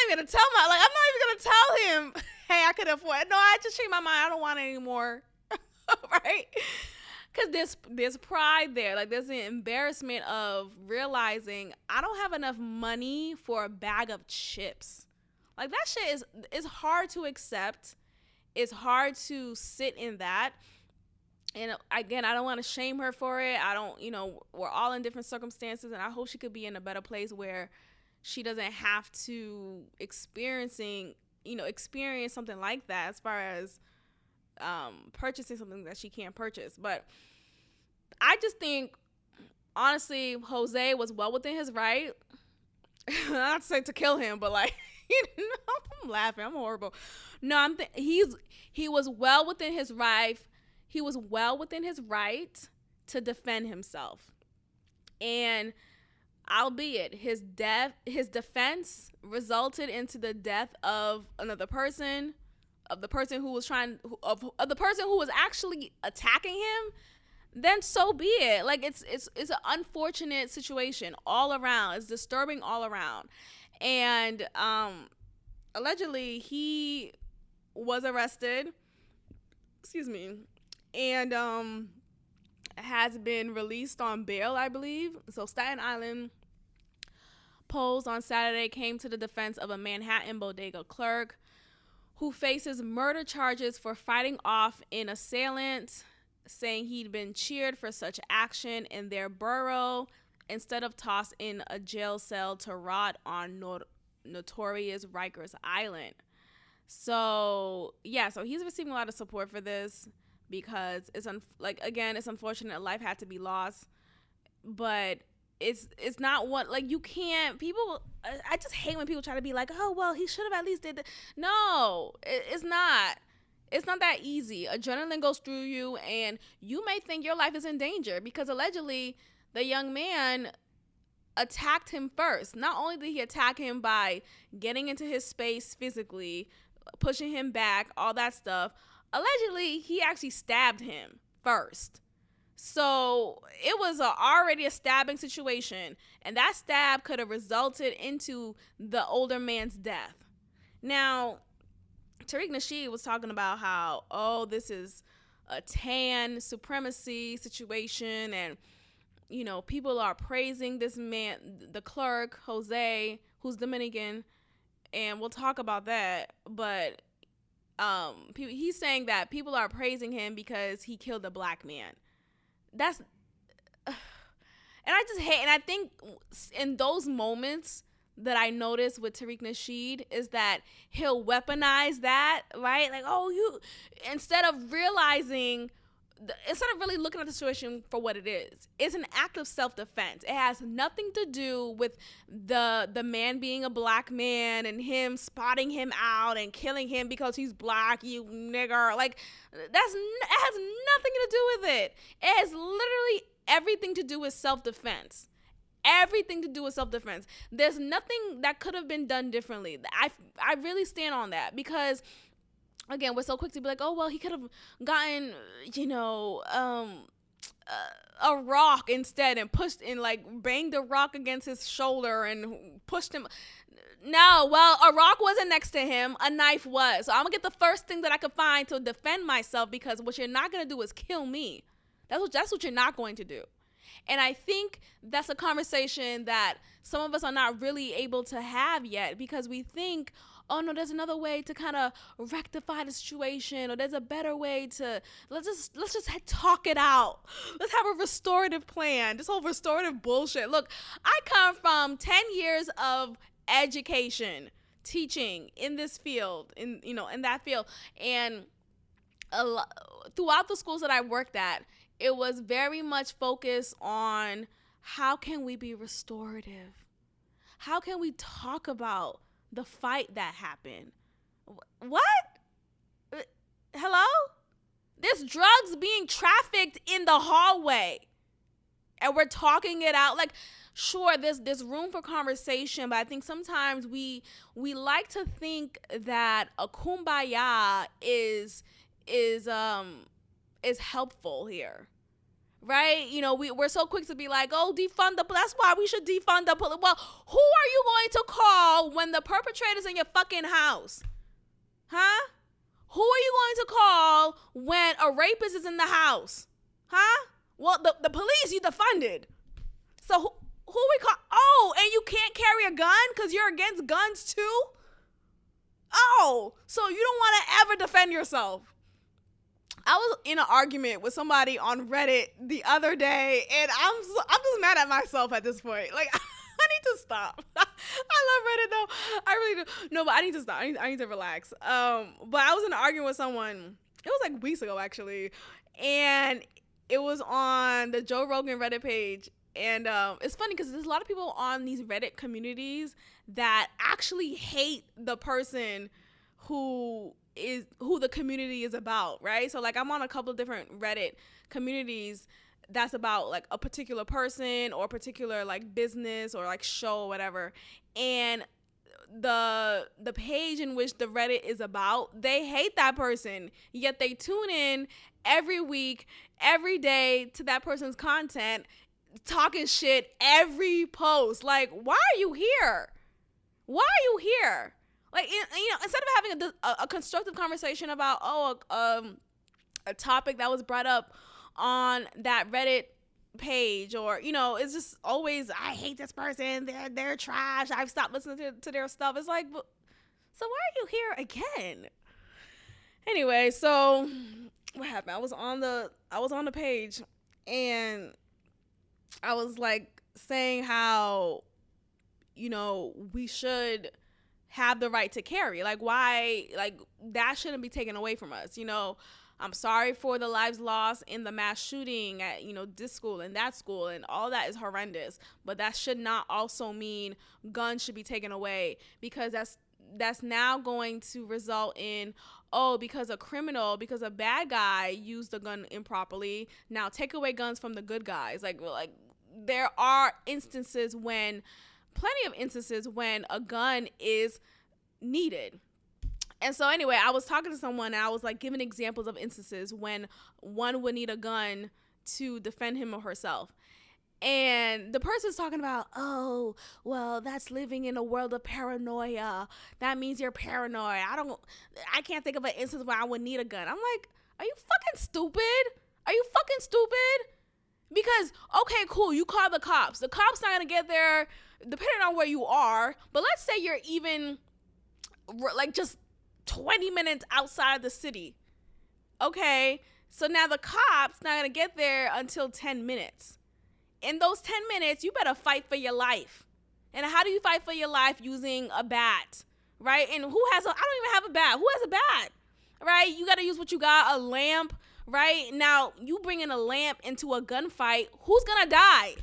even gonna tell him, hey, I could afford it. No, I just changed my mind. I don't want it anymore. Right? Because there's pride there. Like, there's an embarrassment of realizing I don't have enough money for a bag of chips. Like, that shit is hard to accept. It's hard to sit in that. And again, I don't want to shame her for it. We're all in different circumstances, and I hope she could be in a better place where she doesn't have to experience something like that, as far as purchasing something that she can't purchase. But I just think, honestly, Jose was well within his right. Not to say to kill him, but like, I'm laughing. I'm horrible. No, he was well within his right. He was well within his right to defend himself. And albeit his defense resulted into the death of another person, of the person who was of the person who was actually attacking him, then so be it. Like, it's an unfortunate situation all around. It's disturbing all around. And allegedly he was arrested. Excuse me. And has been released on bail, I believe. So Staten Island Post on Saturday came to the defense of a Manhattan bodega clerk who faces murder charges for fighting off an assailant, saying he'd been cheered for such action in their borough instead of tossed in a jail cell to rot on notorious Rikers Island. So he's receiving a lot of support for this, because it's unfortunate life had to be lost, but it's not what, like, you can't, people, I just hate when people try to be like, oh, well, he should have at least did that. No, it's not that easy. Adrenaline goes through you, and you may think your life is in danger, because allegedly the young man attacked him first. Not only did he attack him by getting into his space physically, pushing him back, all that stuff, allegedly he actually stabbed him first. So it was already a stabbing situation, and that stab could have resulted into the older man's death. Now, Tariq Nasheed was talking about how, this is a tan supremacy situation, and people are praising this man, the clerk, Jose, who's Dominican, and we'll talk about that. But he's saying that people are praising him because he killed a black man. And I think in those moments that I noticed with Tariq Nasheed is that he'll weaponize that, right? Like, instead of really looking at the situation for what it is, it's an act of self-defense. It has nothing to do with the man being a black man and him spotting him out and killing him because he's black, you nigger. Like, it has nothing to do with it. It has literally everything to do with self-defense. everything to do with self-defense. There's nothing that could have been done differently. I really stand on that, because again, we're so quick to be like, oh, well, he could have gotten, a rock instead and pushed and like banged a rock against his shoulder and pushed him. No, well, a rock wasn't next to him. A knife was. So I'm going to get the first thing that I could find to defend myself, because what you're not going to do is kill me. That's what you're not going to do. And I think that's a conversation that some of us are not really able to have yet, because we think, oh no, there's another way to kind of rectify the situation, or there's a better way to, let's just talk it out. Let's have a restorative plan. This whole restorative bullshit. Look, I come from 10 years of education, teaching in this field, in that field. And throughout the schools that I worked at, it was very much focused on how can we be restorative? How can we talk about the fight that happened? What? Hello? There's drugs being trafficked in the hallway, and we're talking it out. Like, sure, there's room for conversation, but I think sometimes we like to think that a kumbaya is helpful here, right? We're so quick to be like, oh, defund the police. That's why we should defund the police. Well, who are you going to call when the perpetrator's in your fucking house? Huh? Who are you going to call when a rapist is in the house? Huh? Well, the police you defunded. So who we call? Oh, and you can't carry a gun because you're against guns too? Oh, so you don't want to ever defend yourself. I was in an argument with somebody on Reddit the other day, and I'm just mad at myself at this point. Like, I need to stop. I love Reddit though. I really do. No, but I need to stop. I need to relax. But I was in an argument with someone. It was like weeks ago actually, and it was on the Joe Rogan Reddit page. And it's funny because there's a lot of people on these Reddit communities that actually hate the person who the community is about, right? So like I'm on a couple of different Reddit communities that's about like a particular person or a particular like business or like show or whatever. And the page in which the Reddit is about, they hate that person, yet they tune in every week, every day to that person's content, talking shit every post. Like, why are you here? Why are you here? Like, instead of having a constructive conversation about, a topic that was brought up on that Reddit page, or, it's just always, I hate this person, they're trash, I've stopped listening to their stuff. It's like, so why are you here again? Anyway, so what happened? I was on the page, and I was like saying how, we should have the right to carry. Like, why, like, that shouldn't be taken away from us. I'm sorry for the lives lost in the mass shooting at, this school and that school, and all that is horrendous. But that should not also mean guns should be taken away, because that's now going to result in, because a bad guy used a gun improperly, now take away guns from the good guys. Like there are plenty of instances when a gun is needed. And so anyway, I was talking to someone, and I was like giving examples of instances when one would need a gun to defend him or herself. And the person's talking about, oh, well, that's living in a world of paranoia. That means you're paranoid. I can't think of an instance where I would need a gun. I'm like, are you fucking stupid? Are you fucking stupid? Because, okay, cool, you call the cops. The cops not going to get there depending on where you are. But let's say you're even like just 20 minutes outside the city. Okay, so now the cops not going to get there until 10 minutes. In those 10 minutes, you better fight for your life. And how do you fight for your life? Using a bat, right? And I don't even have a bat. Who has a bat, right? You got to use what you got, a lamp, right? Now, you bring in a lamp into a gunfight, who's going to die?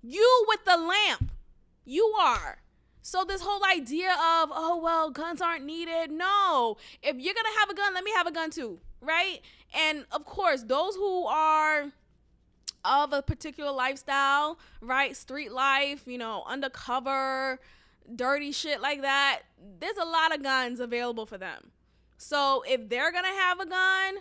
You with the lamp. You are. So this whole idea of, guns aren't needed. No. If you're going to have a gun, let me have a gun too, right? And, of course, those who are of a particular lifestyle, right? Street life, undercover, dirty shit like that. There's a lot of guns available for them. So if they're gonna have a gun,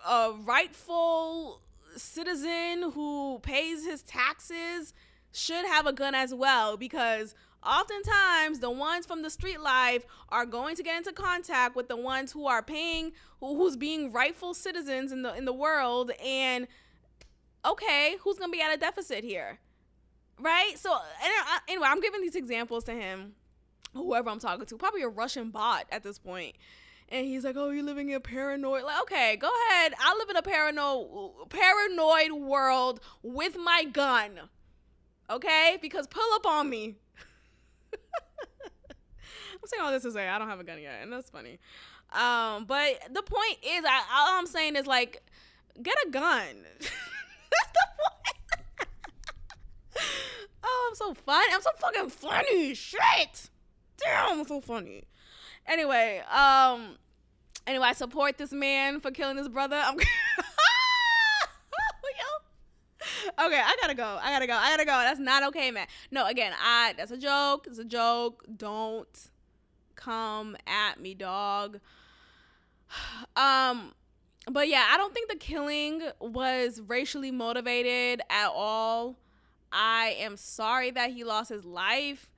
a rightful citizen who pays his taxes should have a gun as well, because oftentimes the ones from the street life are going to get into contact with the ones who are paying, who's being rightful citizens in the world. And okay, who's gonna be at a deficit here, right? So anyway, I'm giving these examples to him, whoever I'm talking to, probably a Russian bot at this point. And he's like, oh, you're living in a paranoid. Like, okay, go ahead. I live in a paranoid world with my gun. Okay? Because pull up on me. I'm saying all this to say I don't have a gun yet, and that's funny. But the point is, all I'm saying is, like, get a gun. That's the point. Oh, I'm so funny. I'm so fucking funny. Shit. Damn, I'm so funny. Anyway, I support this man for killing his brother. Okay, I gotta go. That's not okay, man. No, again, that's a joke. It's a joke. Don't come at me, dog. But yeah, I don't think the killing was racially motivated at all. I am sorry that he lost his life.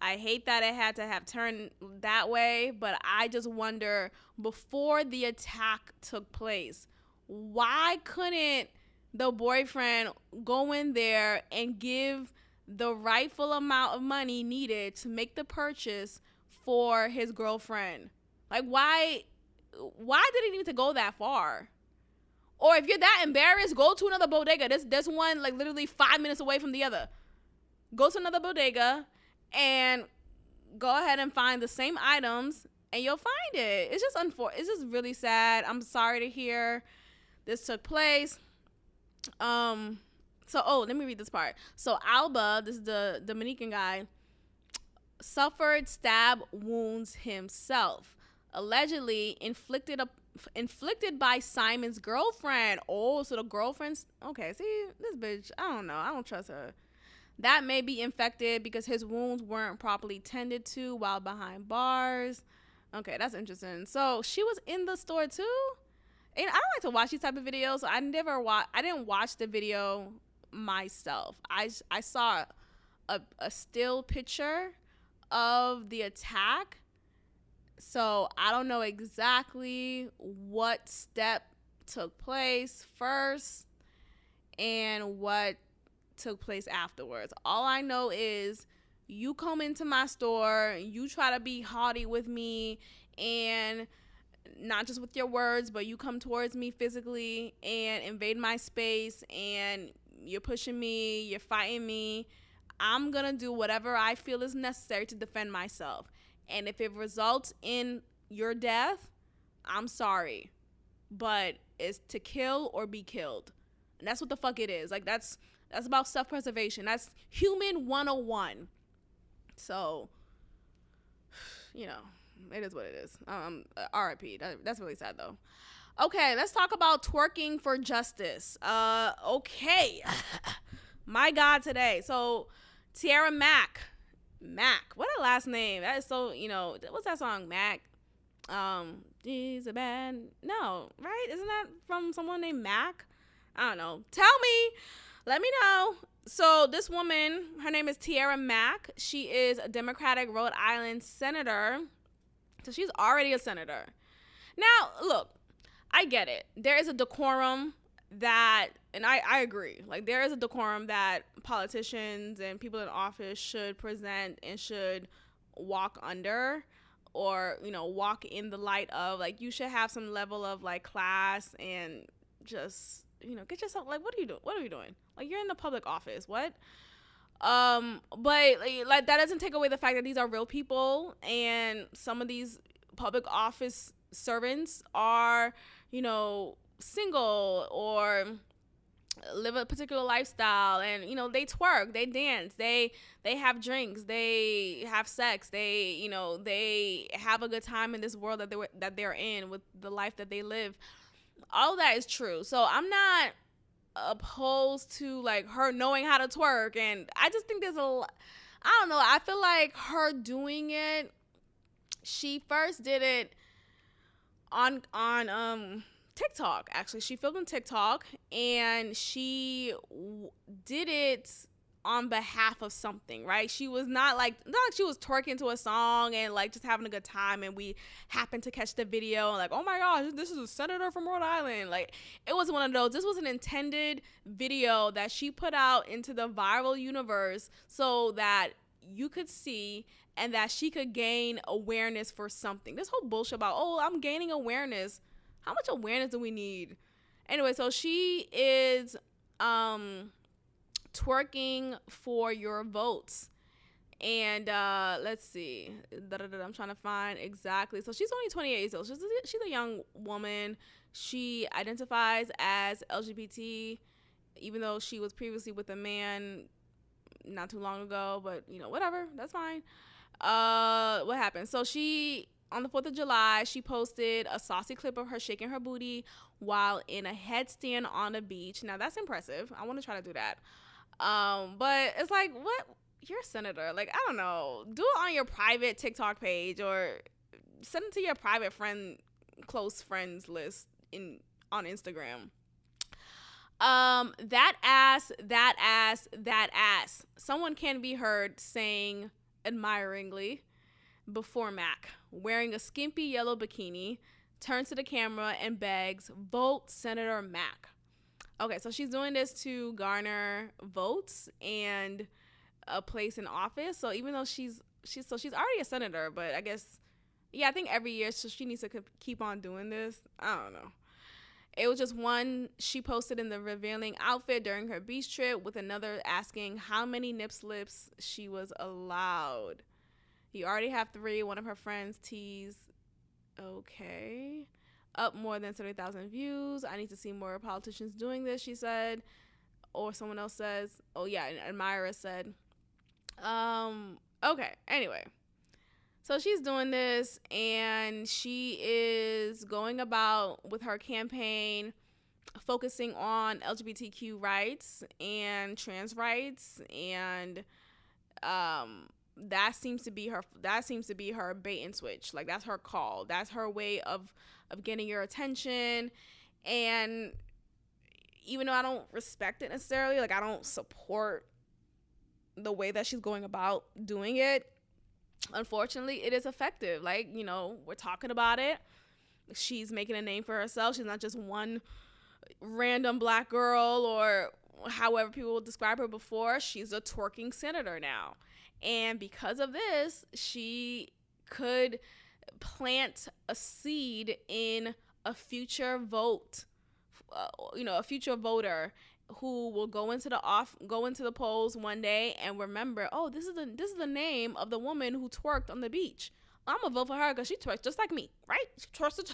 I hate that it had to have turned that way, but I just wonder, before the attack took place, why couldn't the boyfriend go in there and give the rightful amount of money needed to make the purchase for his girlfriend? Like, why did he need to go that far? Or if you're that embarrassed, go to another bodega. There's one like literally 5 minutes away from the other. Go to another bodega and go ahead and find the same items, and you'll find it. It's just it's just really sad. I'm sorry to hear this took place. Let me read this part. So Alba, this is the Dominican guy, suffered stab wounds himself, allegedly inflicted by Simon's girlfriend. Oh, so the girlfriend's okay. See, this bitch, I don't know. I don't trust her. That may be infected because his wounds weren't properly tended to while behind bars. Okay, that's interesting. So she was in the store too? And I don't like to watch these type of videos. So I didn't watch the video myself. I saw a still picture of the attack. So I don't know exactly what step took place first and what took place afterwards. All I know is you come into my store, you try to be haughty with me, and not just with your words, but you come towards me physically and invade my space, and you're pushing me, you're fighting me. I'm gonna do whatever I feel is necessary to defend myself. And if it results in your death, I'm sorry, but it's to kill or be killed. And that's what the fuck it is. Like, that's about self-preservation. That's human 101. So, it is what it is. RIP. That's really sad, though. Okay, let's talk about twerking for justice. Okay. My God, today. So, Tierra Mack, what a last name. That is so, what's that song, Mac? He's a bad, no, right? Isn't that from someone named Mac? I don't know. Let me know. So this woman, her name is Tierra Mack. She is a Democratic Rhode Island senator. So she's already a senator. Now, look, I get it. There is a decorum that, and I agree, like there is a decorum that politicians and people in office should present and should walk under, or, walk in the light of. Like, you should have some level of like class and just, get yourself, like, what are you doing? Like, you're in the public office. What? But like that doesn't take away the fact that these are real people, and some of these public office servants are, single or live a particular lifestyle, and they twerk, they dance, they have drinks, they have sex, they have a good time in this world that they're in with the life that they live. All that is true. So I'm not opposed to like her knowing how to twerk. And I just think there's I don't know, I feel like her doing it, she first did it on TikTok. Actually, she filmed on TikTok, and she did it on behalf of something, right? She was not like she was twerking to a song and like just having a good time, and we happened to catch the video and like, oh my gosh, this is a senator from Rhode Island. Like, it was one of those. This was an intended video that she put out into the viral universe so that you could see and that she could gain awareness for something. This whole bullshit about, oh, I'm gaining awareness. How much awareness do we need? Anyway, so she is twerking for your votes. And let's see. I'm trying to find exactly. So she's only 28 years old. She's a young woman. She identifies as LGBT, even though she was previously with a man not too long ago. But, you know, whatever. That's fine. What happened? So she, on the 4th of July, she posted a saucy clip of her shaking her booty while in a headstand on a beach. Now, that's impressive. I want to try to do that. But it's like, what? You're a senator. Like, I don't know. Do it on your private TikTok page or send it to your private close friends list on Instagram. That ass. Someone can be heard saying admiringly before Mac, wearing a skimpy yellow bikini, turns to the camera and begs, "Vote Senator Mac." Okay, so she's doing this to garner votes and a place in office. So even though she's already a senator, but I guess, yeah, I think every year, so she needs to keep on doing this. I don't know. It was just one she posted in the revealing outfit during her beach trip, with another asking how many nip slips she was allowed. You already have 3. One of her friends teased, okay, up more than 70,000 views. I need to see more politicians doing this, she said. Or someone else says, oh yeah, an admirer said. Okay, anyway. So she's doing this, and she is going about with her campaign focusing on LGBTQ rights and trans rights, and that seems to be her bait and switch. Like, that's her call. That's her way of getting your attention. And even though I don't respect it necessarily, like, I don't support the way that she's going about doing it, unfortunately, it is effective. Like, you know, we're talking about it. She's making a name for herself. She's not just one random black girl, or however people will describe her before. She's a twerking senator now. And because of this, she could plant a seed in a future vote, a future voter who will go into the polls one day and remember, oh, this is the name of the woman who twerked on the beach. I'm gonna vote for her because she twerks just like me, right? She twerks, and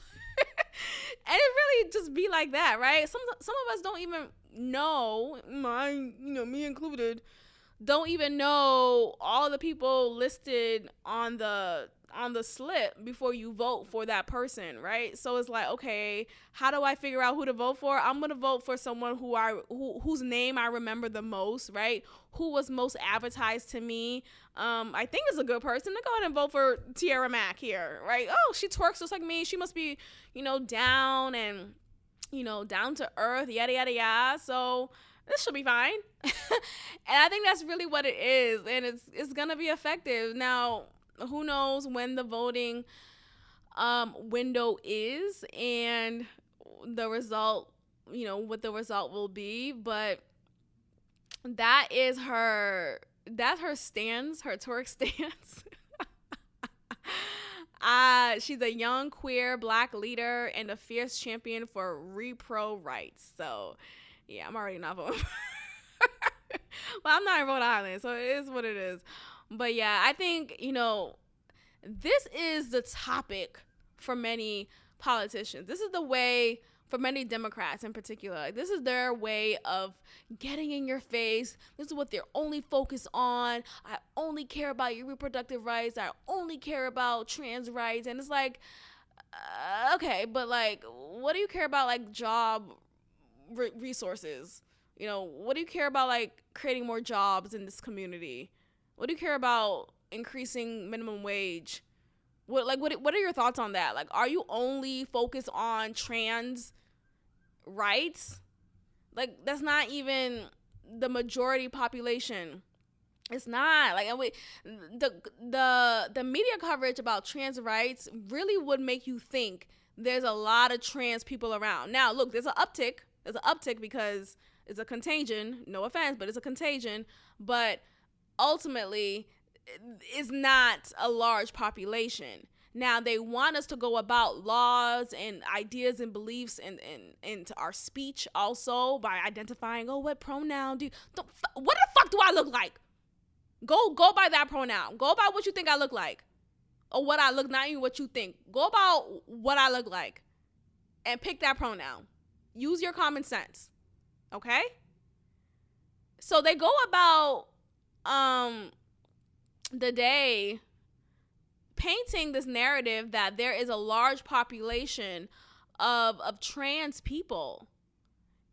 it really just be like that, right? Some of us don't even know, me included, don't even know all the people listed on the slip before you vote for that person, right? So it's like, okay, how do I figure out who to vote for? I'm gonna vote for someone whose name I remember the most, right? Who was most advertised to me. I think is a good person to go ahead and vote for Tiara Mack here, right? Oh, she twerks just like me. She must be, down and, down to earth, yada yada yada. So this should be fine. And I think that's really what it is, and it's gonna be effective. Now, who knows when the voting window is and the result, what the result will be, but that's her stance, her twerk stance. She's a young queer black leader and a fierce champion for repro rights. So yeah, I'm already not voting for her. Well, I'm not in Rhode Island, so it is what it is. But yeah, I think, this is the topic for many politicians. This is the way for many Democrats in particular. Like, this is their way of getting in your face. This is what they're only focused on. I only care about your reproductive rights. I only care about trans rights. And it's like, okay, but like, what do you care about, like job resources? You know, what do you care about, like, creating more jobs in this community? What do you care about increasing minimum wage? What are your thoughts on that? Like, are you only focused on trans rights? Like, that's not even the majority population. It's not. Like, the media coverage about trans rights really would make you think there's a lot of trans people around. Now, look, there's an uptick. Because it's a contagion. No offense, but it's a contagion. But ultimately, it's not a large population. Now, they want us to go about laws and ideas and beliefs and into our speech also by identifying, what pronoun what the fuck do I look like? Go by that pronoun. Go by what you think I look like. Or what I look, not even what you think. Go about what I look like. And pick that pronoun. Use your common sense. Okay? So they go about the day painting this narrative that there is a large population of trans people.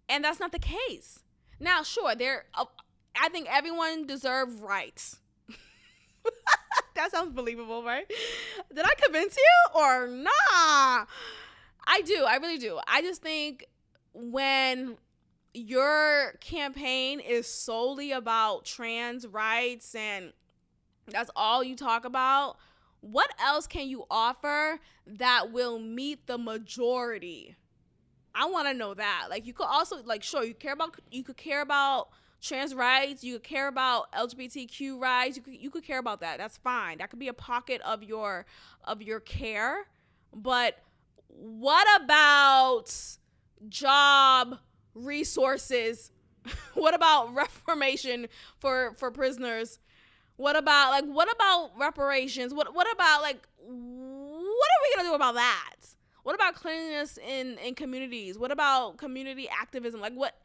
And that's not the case. Now, sure, I think everyone deserves rights. That sounds believable, right? Did I convince you or nah? I do. I really do. I just think when your campaign is solely about trans rights and that's all you talk about, what else can you offer that will meet the majority? I want to know that. Like, you could also, like, sure, you could care about trans rights, you could care about LGBTQ rights, you could care about that. That's fine. That could be a pocket of your care. But what about job resources? What about reformation for prisoners? What about reparations? What about what are we gonna do about that? What about cleanliness in communities? What about community activism? Like, what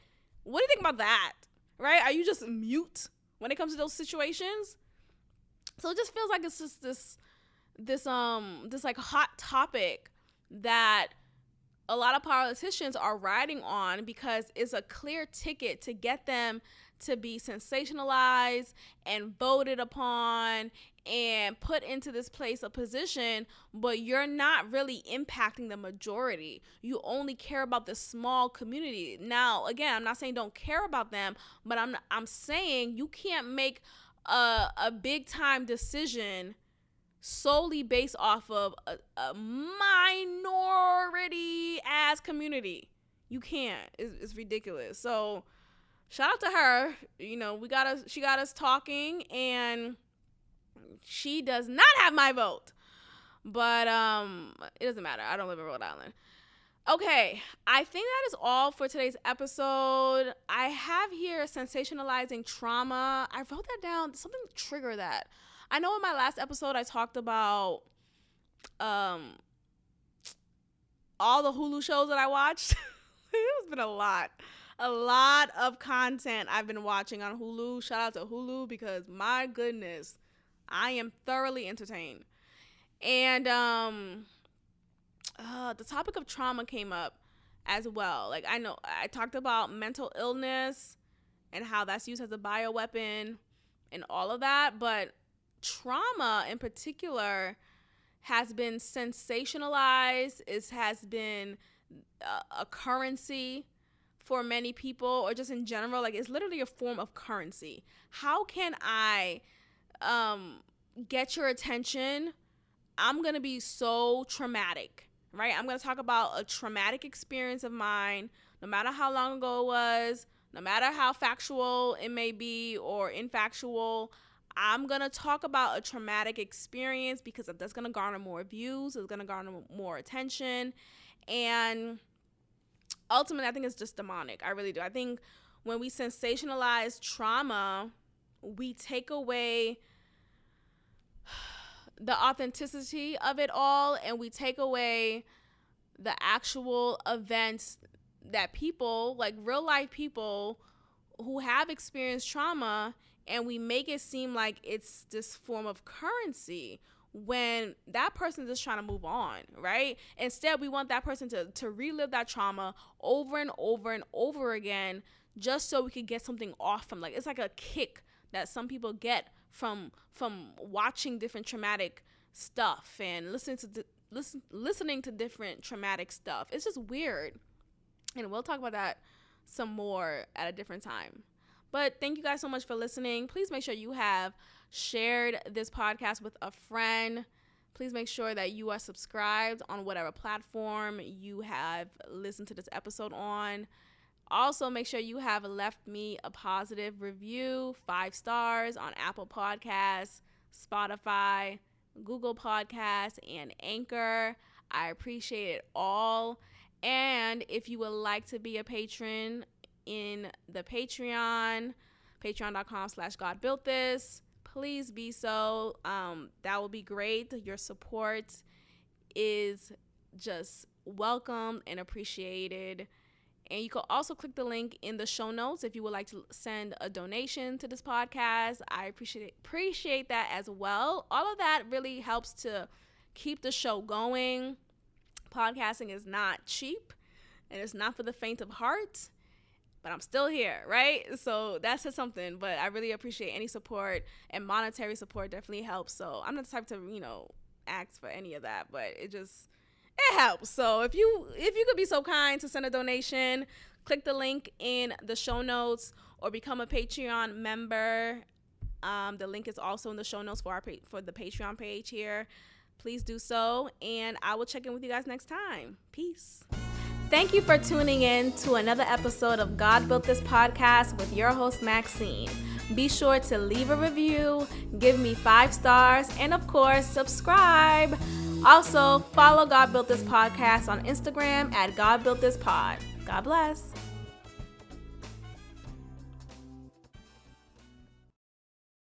do you think about that? Right? Are you just mute when it comes to those situations? So it just feels like it's just this like hot topic that a lot of politicians are riding on because it's a clear ticket to get them to be sensationalized and voted upon and put into this place of position, but you're not really impacting the majority. You only care about the small community. Now, again, I'm not saying don't care about them, but I'm saying you can't make a big time decision solely based off of a minority ass community. You can't. It's ridiculous. So shout out to her. You know, she got us talking, and she does not have my vote. But it doesn't matter. I don't live in Rhode Island. Okay, I think that is all for today's episode. I have here sensationalizing trauma. I wrote that down. Something triggered that. I know in my last episode I talked about all the Hulu shows that I watched. It's been a lot of content I've been watching on Hulu. Shout out to Hulu because my goodness, I am thoroughly entertained. And the topic of trauma came up as well. Like, I know I talked about mental illness and how that's used as a bioweapon and all of that, but trauma in particular has been sensationalized. It has been a currency for many people, or just in general. Like, it's literally a form of currency. How can I get your attention? I'm going to be so traumatic, right? I'm going to talk about a traumatic experience of mine, no matter how long ago it was, no matter how factual it may be or infactual. I'm going to talk about a traumatic experience because that's going to garner more views. It's going to garner more attention. And ultimately, I think it's just demonic. I really do. I think when we sensationalize trauma, we take away the authenticity of it all, and we take away the actual events that people, like real life people who have experienced trauma, and we make it seem like it's this form of currency when that person is just trying to move on, right? Instead, we want that person to relive that trauma over and over and over again just so we could get something off from, like, it's like a kick that some people get from watching different traumatic stuff and listening to different traumatic stuff. It's just weird. And we'll talk about that some more at a different time. But thank you guys so much for listening. Please make sure you have shared this podcast with a friend. Please make sure that you are subscribed on whatever platform you have listened to this episode on. Also, make sure you have left me a positive review, 5 stars on Apple Podcasts, Spotify, Google Podcasts, and Anchor. I appreciate it all. And if you would like to be a patron in the Patreon, patreon.com/GodBuiltThis, please be so. That will be great. Your support is just welcome and appreciated. And you can also click the link in the show notes if you would like to send a donation to this podcast. I appreciate that as well. All of that really helps to keep the show going. Podcasting is not cheap, and it's not for the faint of heart, but I'm still here, right? So that says something, but I really appreciate any support, and monetary support definitely helps. So I'm not the type to, ask for any of that, but it helps. So if you could be so kind to send a donation, click the link in the show notes or become a Patreon member. The link is also in the show notes for the Patreon page here. Please do so, and I will check in with you guys next time. Peace. Thank you for tuning in to another episode of God Built This Podcast with your host, Maxine. Be sure to leave a review, give me 5 stars, and of course, subscribe. Also, follow God Built This Podcast on Instagram at God Built This Pod. God bless.